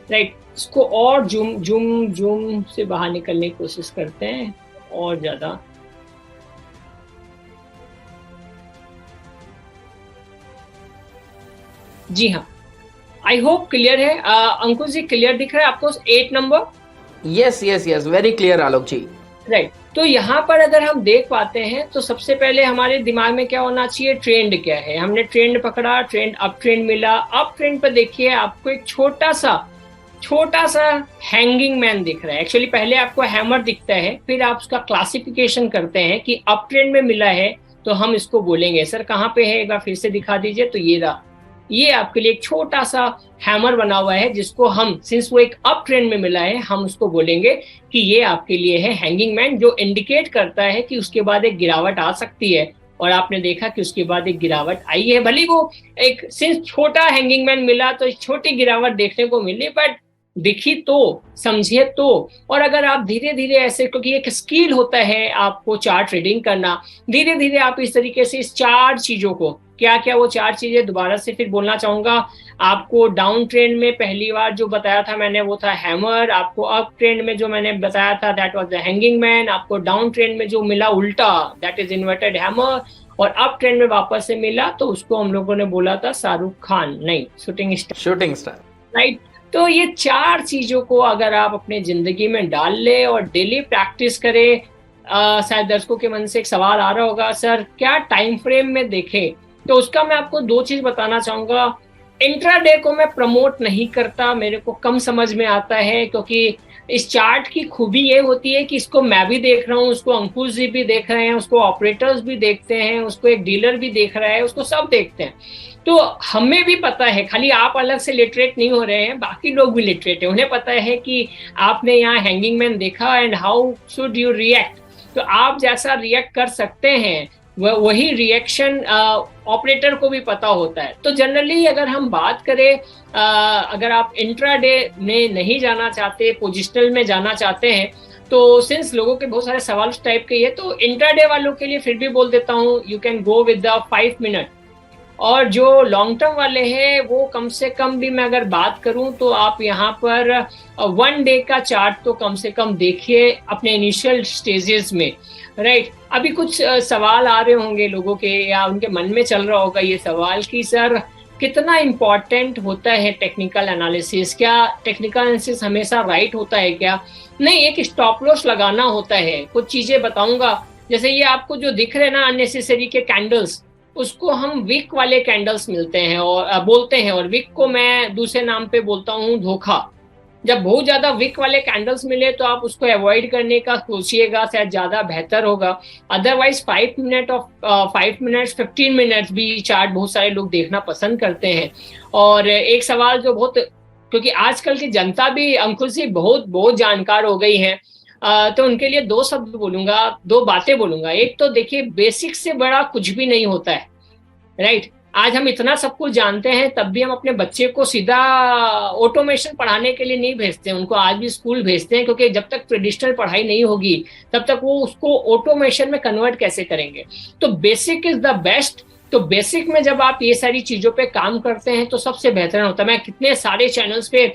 राइट? इसको और जूम से बाहर निकलने की कोशिश करते हैं और ज्यादा। जी हाँ, आई होप क्लियर है। अंकुश जी, क्लियर दिख रहा है आपको 8 नंबर? यस, वेरी क्लियर आलोक जी। राइट, तो यहाँ पर अगर हम देख पाते हैं तो सबसे पहले हमारे दिमाग में क्या होना चाहिए, ट्रेंड क्या है। हमने ट्रेंड पकड़ा, ट्रेंड अप ट्रेंड मिला। अप ट्रेंड पर देखिए आपको एक छोटा सा हैंगिंग मैन दिख रहा है। एक्चुअली पहले आपको हैमर दिखता है, फिर आप उसका क्लासिफिकेशन करते हैं कि अप ट्रेंड में मिला है तो हम इसको बोलेंगे। सर कहाँ पे है, एक बार फिर से दिखा दीजिए। तो ये रहा, ये आपके लिए एक छोटा सा हैमर बना हुआ है, जिसको हम, सिंस वो एक अप ट्रेंड में मिला है, हम उसको बोलेंगे कि ये आपके लिए है हैंगिंग मैन, जो इंडिकेट करता है कि उसके बाद एक गिरावट आ सकती है। और आपने देखा कि उसके बाद एक गिरावट आई है, भले वो एक सिंस छोटा हैंगिंग मैन मिला तो छोटी गिरावट देखने को मिली, बट दिखी तो, समझिए तो। और अगर आप धीरे धीरे ऐसे, क्योंकि एक स्किल होता है आपको चार्ट रीडिंग करना, धीरे धीरे आप इस तरीके से इस चार चीजों को, क्या क्या वो चार चीजें दोबारा से फिर बोलना चाहूंगा आपको। डाउन ट्रेंड में पहली बार जो बताया था मैंने वो था हैमर, आपको अप ट्रेंड में जो मैंने बताया था that was the hanging man, आपको डाउन ट्रेंड में जो मिला उल्टा दैट इज इन्वर्टेड हैमर, और अप ट्रेंड में वापस से मिला तो उसको हम लोगों ने बोला था शाहरुख खान, नहीं शूटिंग स्टार, राइट। तो ये चार चीजों को अगर आप अपने जिंदगी में डाल ले और डेली प्रैक्टिस करें, शायद दर्शकों के मन से एक सवाल आ रहा होगा, सर क्या टाइम फ्रेम में देखें, तो उसका मैं आपको दो चीज बताना चाहूंगा। इंट्राडे को मैं प्रमोट नहीं करता, मेरे को कम समझ में आता है, क्योंकि इस चार्ट की खूबी ये होती है कि इसको मैं भी देख रहा हूँ, उसको अंकुश जी भी देख रहे हैं, उसको ऑपरेटर्स भी देखते हैं, उसको एक डीलर भी देख रहा है, उसको सब देखते हैं। तो हमें भी पता है, खाली आप अलग से लिटरेट नहीं हो रहे हैं, बाकी लोग भी लिटरेट है, उन्हें पता है कि आपने यहाँ हैंगिंग मैन देखा and how should you react. तो आप जैसा रिएक्ट कर सकते हैं वही रिएक्शन ऑपरेटर को भी पता होता है। तो जनरली अगर हम बात करें, अगर आप इंट्राडे में नहीं जाना चाहते, पोजिशनल में जाना चाहते हैं, तो सिंस लोगों के बहुत सारे सवाल उस टाइप के, ये तो इंट्राडे वालों के लिए फिर भी बोल देता हूँ, you can go with the 5 minute. और जो लॉन्ग टर्म वाले हैं वो कम से कम भी मैं अगर बात करूं तो आप यहाँ पर 1 डे का चार्ट तो कम से कम देखिए अपने इनिशियल स्टेजेस में, राइट। अभी कुछ सवाल आ रहे होंगे लोगों के, या उनके मन में चल रहा होगा ये सवाल कि सर कितना इम्पोर्टेंट होता है टेक्निकल एनालिसिस, क्या टेक्निकल एनालिसिस हमेशा राइट होता है क्या? नहीं, एक स्टॉप लॉस लगाना होता है। कुछ चीजें बताऊंगा, जैसे ये आपको जो दिख रहे हैं ना अननेसेसरी के कैंडल्स, उसको हम विक वाले कैंडल्स मिलते हैं और बोलते हैं, और विक को मैं दूसरे नाम पे बोलता हूँ धोखा। जब बहुत ज्यादा विक वाले कैंडल्स मिले तो आप उसको अवॉइड करने का सोचिएगा, शायद ज्यादा बेहतर होगा। Otherwise 5 minute of 5 minutes 15 minutes भी चार्ट बहुत सारे लोग देखना पसंद करते हैं। और एक सवाल जो बहुत, क्योंकि आजकल की जनता भी अंकुश जी बहुत बहुत जानकार हो गई है, तो उनके लिए दो शब्द बोलूंगा, दो बातें बोलूंगा। एक तो देखिए, बेसिक से बड़ा कुछ भी नहीं होता है, राइट। आज हम इतना सब कुछ जानते हैं, तब भी हम अपने बच्चे को सीधा ऑटोमेशन पढ़ाने के लिए नहीं भेजते हैं, उनको आज भी स्कूल भेजते हैं, क्योंकि जब तक ट्रेडिशनल पढ़ाई नहीं होगी तब तक वो उसको ऑटोमेशन में कन्वर्ट कैसे करेंगे। तो बेसिक इज द बेस्ट। तो बेसिक में जब आप ये सारी चीजों पे काम करते हैं तो सबसे बेहतर होता है। मैं कितने सारे चैनल्स पे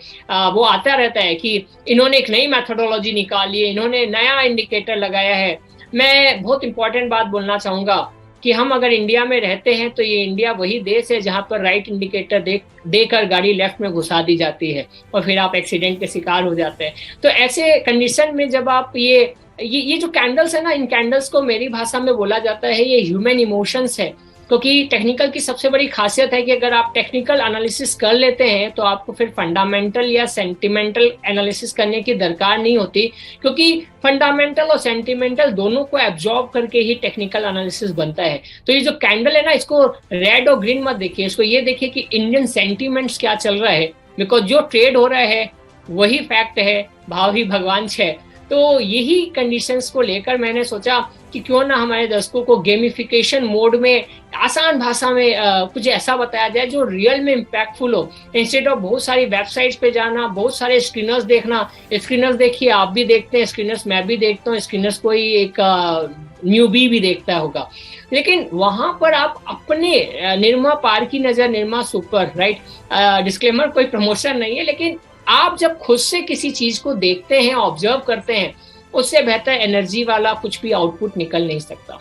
वो आता रहता है कि इन्होंने एक नई मैथोडोलॉजी निकाली है, इन्होंने नया इंडिकेटर लगाया है। मैं बहुत इंपॉर्टेंट बात बोलना चाहूंगा कि हम अगर इंडिया में रहते हैं तो ये इंडिया वही देश है जहां पर राइट इंडिकेटर देकर गाड़ी लेफ्ट में घुसा दी जाती है और फिर आप एक्सीडेंट के शिकार हो जाते हैं। तो ऐसे कंडीशन में जब आप ये जो कैंडल्स है ना, इन कैंडल्स को मेरी भाषा में बोला जाता है ये ह्यूमन इमोशंस है। क्योंकि टेक्निकल की सबसे बड़ी खासियत है कि अगर आप टेक्निकल एनालिसिस कर लेते हैं तो आपको फिर फंडामेंटल या सेंटिमेंटल एनालिसिस करने की दरकार नहीं होती, क्योंकि फंडामेंटल और सेंटिमेंटल दोनों को एब्जॉर्ब करके ही टेक्निकल एनालिसिस बनता है। तो ये जो कैंडल है ना, इसको रेड और ग्रीन मत देखिए, इसको ये देखिए कि इंडियन सेंटिमेंट्स क्या चल रहा है, बिकॉज जो ट्रेड हो रहा है वही फैक्ट है, भाव ही भगवान है। तो यही कंडीशंस को लेकर मैंने सोचा कि क्यों ना हमारे दर्शकों को गेमिफिकेशन मोड में आसान भाषा में कुछ ऐसा बताया जाए जो रियल में इम्पैक्टफुल हो। इंस्टेड ऑफ बहुत सारी वेबसाइट्स पे जाना, बहुत सारे स्क्रीनर्स देखना। स्क्रीनर्स देखिए, आप भी देखते हैं स्क्रीनर्स, मैं भी देखता हूँ स्क्रीनर्स, कोई एक न्यूबी भी देखता होगा, लेकिन वहां पर आप अपने निरमा पार की नजर, निरमा सुपर, राइट। डिस्क्लेमर, कोई प्रमोशन नहीं है, लेकिन आप जब खुद से किसी चीज को देखते हैं, ऑब्जर्व करते हैं, उससे बेहतर एनर्जी वाला कुछ भी आउटपुट निकल नहीं सकता।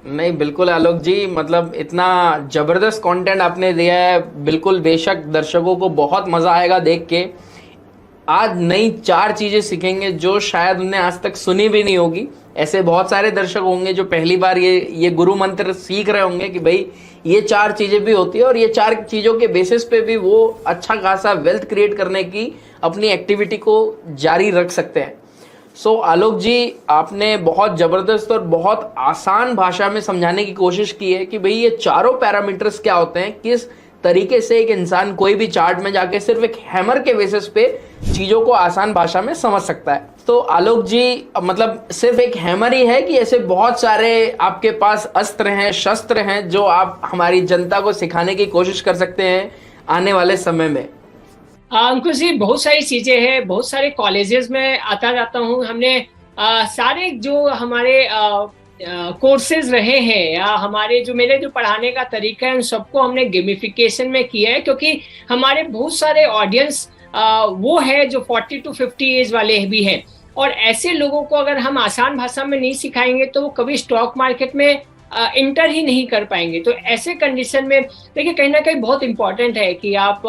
नहीं, बिल्कुल आलोक जी, मतलब इतना जबरदस्त कंटेंट आपने दिया है, बिल्कुल बेशक दर्शकों को बहुत मजा आएगा देख के। आज नई 4 चीजें सीखेंगे जो शायद उन्हें आज तक सुनी भी नहीं होगी। ऐसे बहुत सारे दर्शक होंगे जो पहली बार ये गुरु मंत्र सीख रहे होंगे कि भाई ये 4 चीजें भी होती है, और ये 4 चीजों के बेसिस पे भी वो अच्छा खासा वेल्थ क्रिएट करने की अपनी एक्टिविटी को जारी रख सकते हैं। आलोक जी, आपने बहुत ज़बरदस्त और बहुत आसान भाषा में समझाने की कोशिश की है कि भाई ये चारों पैरामीटर्स क्या होते हैं, किस तरीके से एक इंसान कोई भी चार्ट में जाके सिर्फ एक हैमर के बेसिस पे चीज़ों को आसान भाषा में समझ सकता है। तो आलोक जी, मतलब सिर्फ एक हैमर ही है कि ऐसे बहुत सारे आपके पास अस्त्र हैं, शस्त्र हैं जो आप हमारी जनता को सिखाने की कोशिश कर सकते हैं आने वाले समय में? अंकुश जी, बहुत सारी चीजें हैं, बहुत सारे कॉलेजेस में आता जाता हूँ। हमने सारे जो हमारे कोर्सेज रहे हैं या हमारे जो मेरे जो पढ़ाने का तरीका है उन सबको हमने गेमिफिकेशन में किया है, क्योंकि हमारे बहुत सारे ऑडियंस वो है जो 40 to 50 एज वाले भी हैं, और ऐसे लोगों को अगर हम आसान भाषा में नहीं सिखाएंगे तो वो कभी स्टॉक मार्केट में इंटर ही नहीं कर पाएंगे। तो ऐसे कंडीशन में देखिए, कहीं ना कहीं बहुत इंपॉर्टेंट है कि आप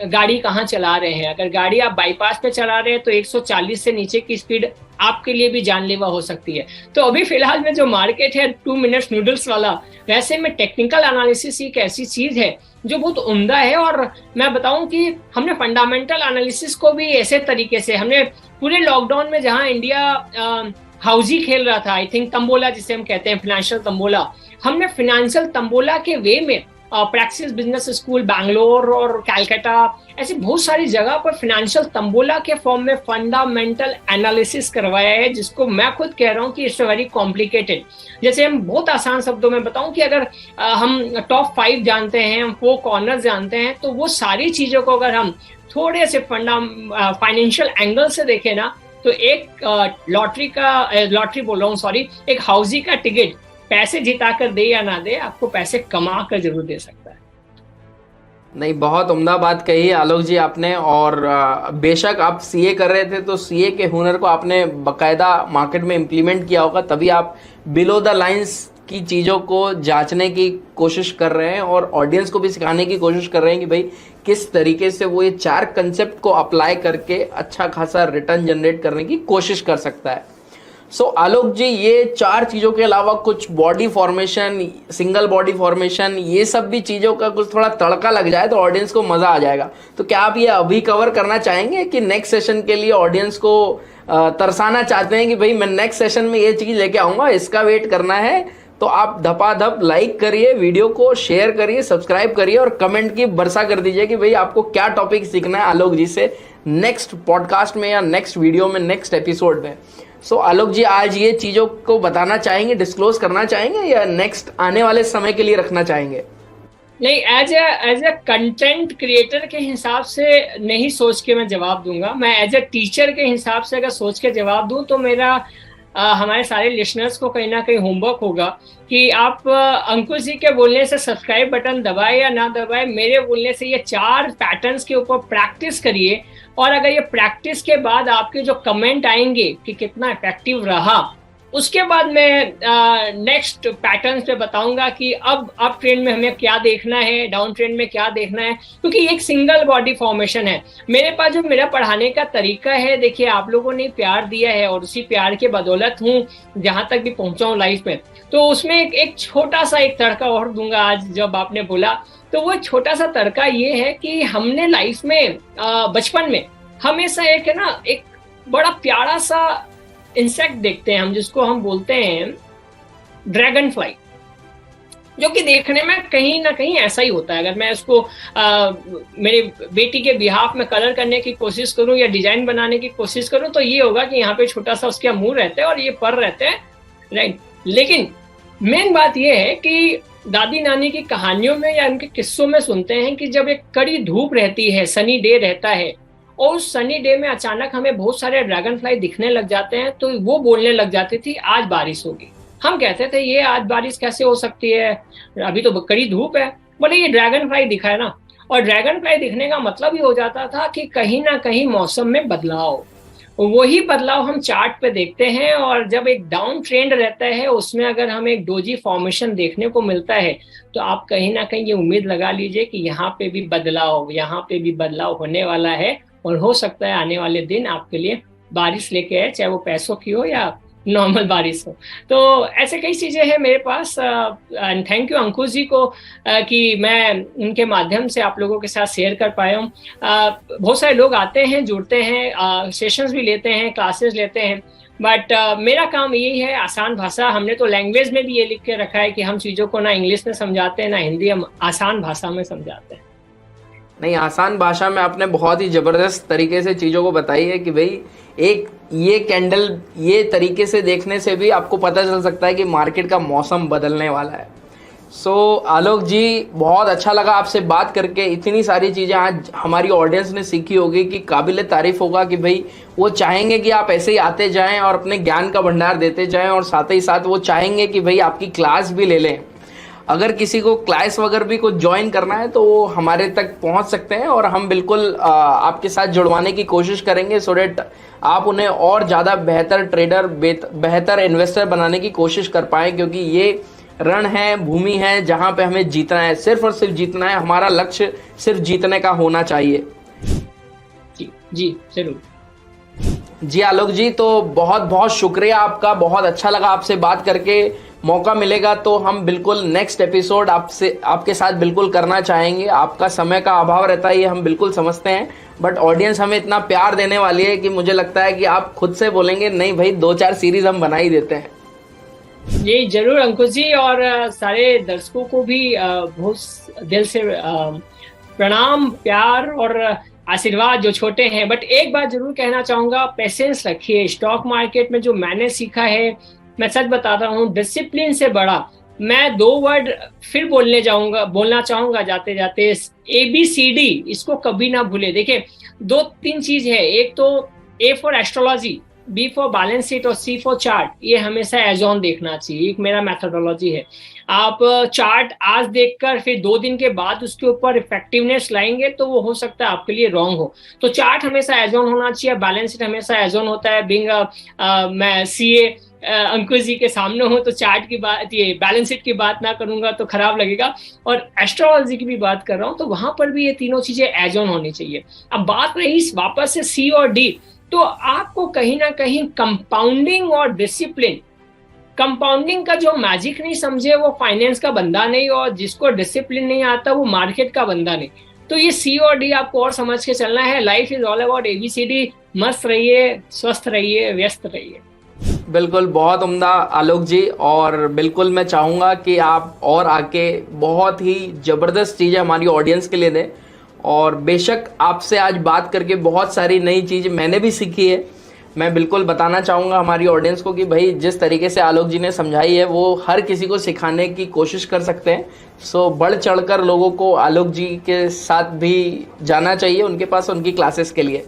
गाड़ी कहाँ चला रहे हैं। अगर गाड़ी आप बाईपास पे चला रहे हैं तो 140 से नीचे की स्पीड आपके लिए भी जानलेवा हो सकती है। तो अभी फिलहाल में जो मार्केट है 2 मिनट्स नूडल्स वाला, वैसे में टेक्निकल एनालिसिस एक ऐसी चीज है जो बहुत उम्दा है। और मैं बताऊं कि हमने फंडामेंटल एनालिसिस को भी ऐसे तरीके से हमने पूरे लॉकडाउन में, जहां इंडिया हाउजी खेल रहा था, आई थिंक तंबोला जिसे हम कहते हैं, फाइनेंशियल तंबोला, हमने फाइनेंशियल तंबोला के वे में प्रैक्टिस बिजनेस स्कूल बैंगलोर और कैलकाटा, ऐसी बहुत सारी जगह पर फाइनेंशियल तंबोला के फॉर्म में फंडामेंटल एनालिसिस करवाया है, जिसको मैं खुद कह रहा हूँ कि इट्स वेरी कॉम्प्लिकेटेड। जैसे हम बहुत आसान शब्दों में बताऊं कि अगर हम टॉप 5 जानते हैं, हम 4 कॉर्नर्स जानते हैं, तो वो सारी चीजों को अगर हम थोड़े से फाइनेंशियल एंगल से देखें ना, तो एक लॉटरी बोल रहा हूँ, सॉरी, एक हाउसी का टिकट पैसे जिता कर दे या ना दे, आपको पैसे कमा कर जरूर दे सकता है। नहीं, बहुत उम्दा बात कही आलोक जी आपने। और बेशक आप सीए कर रहे थे तो सीए के हुनर को आपने बकायदा मार्केट में इम्प्लीमेंट किया होगा, तभी आप बिलो द लाइंस की चीज़ों को जांचने की कोशिश कर रहे हैं और ऑडियंस को भी सिखाने की कोशिश कर रहे हैं कि भाई किस तरीके से वो ये 4 कंसेप्ट को अप्लाई करके अच्छा खासा रिटर्न जनरेट करने की कोशिश कर सकता है। आलोक जी, ये 4 चीज़ों के अलावा कुछ body formation, single body formation, ये सब भी चीज़ों का कुछ थोड़ा तड़का लग जाए तो ऑडियंस को मज़ा आ जाएगा। तो क्या आप ये अभी कवर करना चाहेंगे कि नेक्स्ट सेशन के लिए ऑडियंस को तरसाना चाहते हैं कि भाई मैं नेक्स्ट सेशन में ये चीज़ लेके आऊँगा, इसका वेट करना है? तो आप धपाधप लाइक करिए, वीडियो को शेयर करिए, सब्सक्राइब करिए और कमेंट की वर्षा कर दीजिए कि भाई आपको क्या टॉपिक सीखना है आलोक जी से नेक्स्ट पॉडकास्ट में या नेक्स्ट वीडियो में, नेक्स्ट एपिसोड में। आलोक जी, आज ये चीज़ों को बताना चाहेंगे, डिस्क्लोज करना चाहेंगे या नेक्स्ट आने वाले समय के लिए रखना चाहेंगे? नहीं, एज ए कंटेंट क्रिएटर के हिसाब से नहीं सोच के मैं जवाब दूंगा। मैं एज ए टीचर के हिसाब से अगर सोच के जवाब दूं तो मेरा हमारे सारे लिसनर्स को कहीं ना कहीं होमवर्क होगा कि आप अंकुश जी के बोलने से सब्सक्राइब बटन दबाए या ना दबाए, मेरे बोलने से ये 4 पैटर्न्स के ऊपर प्रैक्टिस करिए। और अगर ये प्रैक्टिस के बाद आपके जो कमेंट आएंगे कि कितना इफेक्टिव रहा, उसके बाद मैं नेक्स्ट पैटर्न्स पे बताऊंगा कि अब अप ट्रेंड में हमें क्या देखना है, डाउन ट्रेंड में क्या देखना है, क्योंकि एक सिंगल बॉडी फॉर्मेशन है। मेरे पास जो मेरा पढ़ाने का तरीका है, देखिए आप लोगों ने प्यार दिया है और उसी प्यार के बदौलत हूँ जहां तक भी पहुंचा हूँ लाइफ में। तो उसमें एक छोटा सा एक तड़का और दूंगा आज जब आपने बोला, तो वो छोटा सा तड़का ये है कि हमने लाइफ में बचपन में हमेशा एक है ना, एक बड़ा प्यारा सा इंसेक्ट देखते हैं हम, जिसको हम बोलते हैं ड्रैगन फ्लाई, जो कि देखने में कहीं ना कहीं ऐसा ही होता है। अगर मैं इसको मेरे बेटी के बिहाफ में कलर करने की कोशिश करूं या डिजाइन बनाने की कोशिश करूं तो ये होगा कि यहाँ पे छोटा सा उसका मुंह रहता है और ये पर रहते हैं, राइट। लेकिन मेन बात ये है कि दादी नानी की कहानियों में या उनके किस्सों में सुनते हैं कि जब एक कड़ी धूप रहती है, सनी डे रहता है, और उस सनी डे में अचानक हमें बहुत सारे ड्रैगन फ्लाई दिखने लग जाते हैं, तो वो बोलने लग जाती थी आज बारिश होगी। हम कहते थे ये आज बारिश कैसे हो सकती है, अभी तो कड़ी धूप है। बोले ये ड्रैगन फ्लाई दिखा है ना। और ड्रैगन फ्लाई दिखने का मतलब ही हो जाता था कि कहीं ना कहीं मौसम में बदलाव, वही बदलाव हम चार्ट पे देखते हैं। और जब एक डाउन ट्रेंड रहता है उसमें अगर हमें एक डोजी फॉर्मेशन देखने को मिलता है तो आप कहीं ना कहीं ये उम्मीद लगा लीजिए कि यहाँ पे भी बदलाव होने वाला है, और हो सकता है आने वाले दिन आपके लिए बारिश लेके आए, चाहे वो पैसों की हो या नॉर्मल बारिश हो। तो ऐसे कई चीजें हैं मेरे पास। एंड थैंक यू अंकुश जी को कि मैं उनके माध्यम से आप लोगों के साथ शेयर कर पाया हूँ। बहुत सारे लोग आते हैं, जुड़ते हैं, सेशंस भी लेते हैं, क्लासेस लेते हैं, बट मेरा काम यही है, आसान भाषा। हमने तो लैंग्वेज में भी ये लिख के रखा है कि हम चीज़ों को ना इंग्लिश में समझाते हैं ना हिंदी, हम आसान भाषा में समझाते हैं। नहीं, आसान भाषा में आपने बहुत ही ज़बरदस्त तरीके से चीज़ों को बताई है कि भाई एक ये कैंडल ये तरीके से देखने से भी आपको पता चल सकता है कि मार्केट का मौसम बदलने वाला है। सो आलोक जी, बहुत अच्छा लगा आपसे बात करके। इतनी सारी चीज़ें आज हमारी ऑडियंस ने सीखी होगी कि काबिल तारीफ होगा कि भाई वो चाहेंगे कि आप ऐसे ही आते जाएं और अपने ज्ञान का भंडार देते जाएं, और साथ ही साथ वो चाहेंगे कि भाई आपकी क्लास भी ले लें। अगर किसी को क्लास वगैरह भी कुछ ज्वाइन करना है तो वो हमारे तक पहुंच सकते हैं, और हम बिल्कुल आपके साथ जुड़वाने की कोशिश करेंगे सो डेट आप उन्हें और ज़्यादा बेहतर ट्रेडर, बेहतर इन्वेस्टर बनाने की कोशिश कर पाएँ, क्योंकि ये रण है, भूमि है जहां पे हमें जीतना है, सिर्फ और सिर्फ जीतना है। हमारा लक्ष्य सिर्फ जीतने का होना चाहिए। जी जी जरूर। जी आलोक जी, तो बहुत बहुत शुक्रिया आपका, बहुत अच्छा लगा आपसे बात करके। मौका मिलेगा तो हम बिल्कुल नेक्स्ट एपिसोड आपके साथ बिल्कुल करना चाहेंगे। आपका समय का अभाव रहता है, ये हम बिल्कुल समझते हैं, बट ऑडियंस हमें इतना प्यार देने वाली है कि मुझे लगता है कि आप खुद से बोलेंगे नहीं भाई 2-4 सीरीज हम बना ही देते हैं। जी जरूर अंकुश जी, और सारे दर्शकों को भी बहुत दिल से प्रणाम, प्यार और आशीर्वाद जो छोटे हैं। बट एक बात जरूर कहना चाहूंगा, पेशेंस रखिए। स्टॉक मार्केट में जो मैंने सीखा है, मैं सच बता रहा हूँ, डिसिप्लिन से बड़ा। मैं 2 वर्ड फिर बोलना चाहूंगा जाते जाते, ABCD, इसको कभी ना भूले। देखिए 2-3 चीज है, एक तो A for astrology, B for balance sheet और C फॉर चार्ट। ये हमेशा एज ऑन देखना चाहिए, एक मेरा मेथोडोलॉजी है। आप चार्ट आज देखकर फिर 2 दिन के बाद उसके ऊपर इफेक्टिवनेस लाएंगे तो वो हो सकता है आपके लिए रॉन्ग हो। तो चार्ट हमेशा एज ऑन होना चाहिए, बैलेंस शीट हमेशा एज ऑन होता है। बिंग मैं CA अंकुश जी के सामने हूं तो चार्ट की बात, ये बैलेंस शीट की बात ना करूंगा तो खराब लगेगा, और एस्ट्रोलॉजी की भी बात कर रहा हूं तो वहां पर भी ये तीनों चीजें एज ऑन होनी चाहिए। अब बात रही वापस से C और D, तो आपको कहीं ना कहीं कंपाउंडिंग और डिसिप्लिन, कंपाउंडिंग का जो मैजिक नहीं समझे वो फाइनेंस का बंदा नहीं, और जिसको डिसिप्लिन नहीं आता वो मार्केट का बंदा नहीं। तो ये C और D आपको और समझ के चलना है। Life is all about ABCD। मस्त रहिए, स्वस्थ रहिए, व्यस्त रहिए। बिल्कुल, बहुत उम्दा आलोक जी, और बिल्कुल मैं चाहूँगा कि आप और आके बहुत ही ज़बरदस्त चीज़ें हमारी ऑडियंस के लिए दें। और बेशक आपसे आज बात करके बहुत सारी नई चीज़ मैंने भी सीखी है। मैं बिल्कुल बताना चाहूँगा हमारी ऑडियंस को कि भाई जिस तरीके से आलोक जी ने समझाई है वो हर किसी को सिखाने की कोशिश कर सकते हैं। सो बढ़ चढ़कर लोगों को आलोक जी के साथ भी जाना चाहिए, उनके पास उनकी क्लासेस के लिए।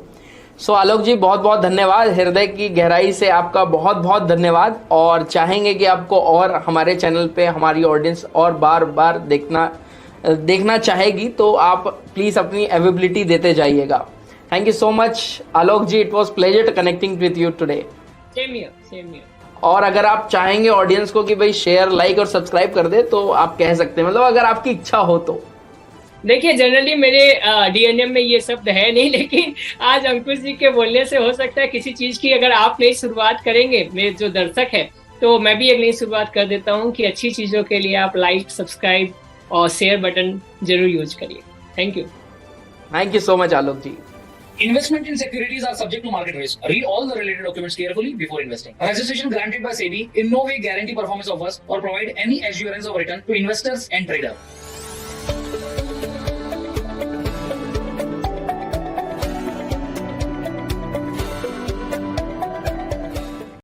सो आलोक जी, बहुत बहुत धन्यवाद, हृदय की गहराई से आपका बहुत बहुत धन्यवाद। और चाहेंगे कि आपको और हमारे चैनल पे हमारी ऑडियंस और बार बार देखना चाहेगी, तो आप प्लीज़ अपनी अवेलेबिलिटी देते जाइएगा। Thank you so much Alok ji, it was pleasure connecting with you today. Same here. और अगर आप चाहेंगे ऑडियंस को कि भाई शेयर, लाइक और सब्सक्राइब कर दे तो आप कह सकते हैं, मतलब अगर आपकी इच्छा हो तो। देखिए जनरली मेरे DNA में ये शब्द है नहीं, लेकिन आज अंकुश जी के बोलने से हो सकता है किसी चीज की अगर आप नई शुरुआत करेंगे, मेरे जो दर्शक है, तो मैं भी एक नई शुरुआत कर देता हूँ कि अच्छी चीजों के लिए आप लाइक, सब्सक्राइब और शेयर बटन जरूर यूज करिए। Thank you so much Alok ji. Investment in securities are subject to market risk. Read all the related documents carefully before investing. Registration granted by SEBI in no way guarantee performance offers or provide any assurance of return to investors and traders.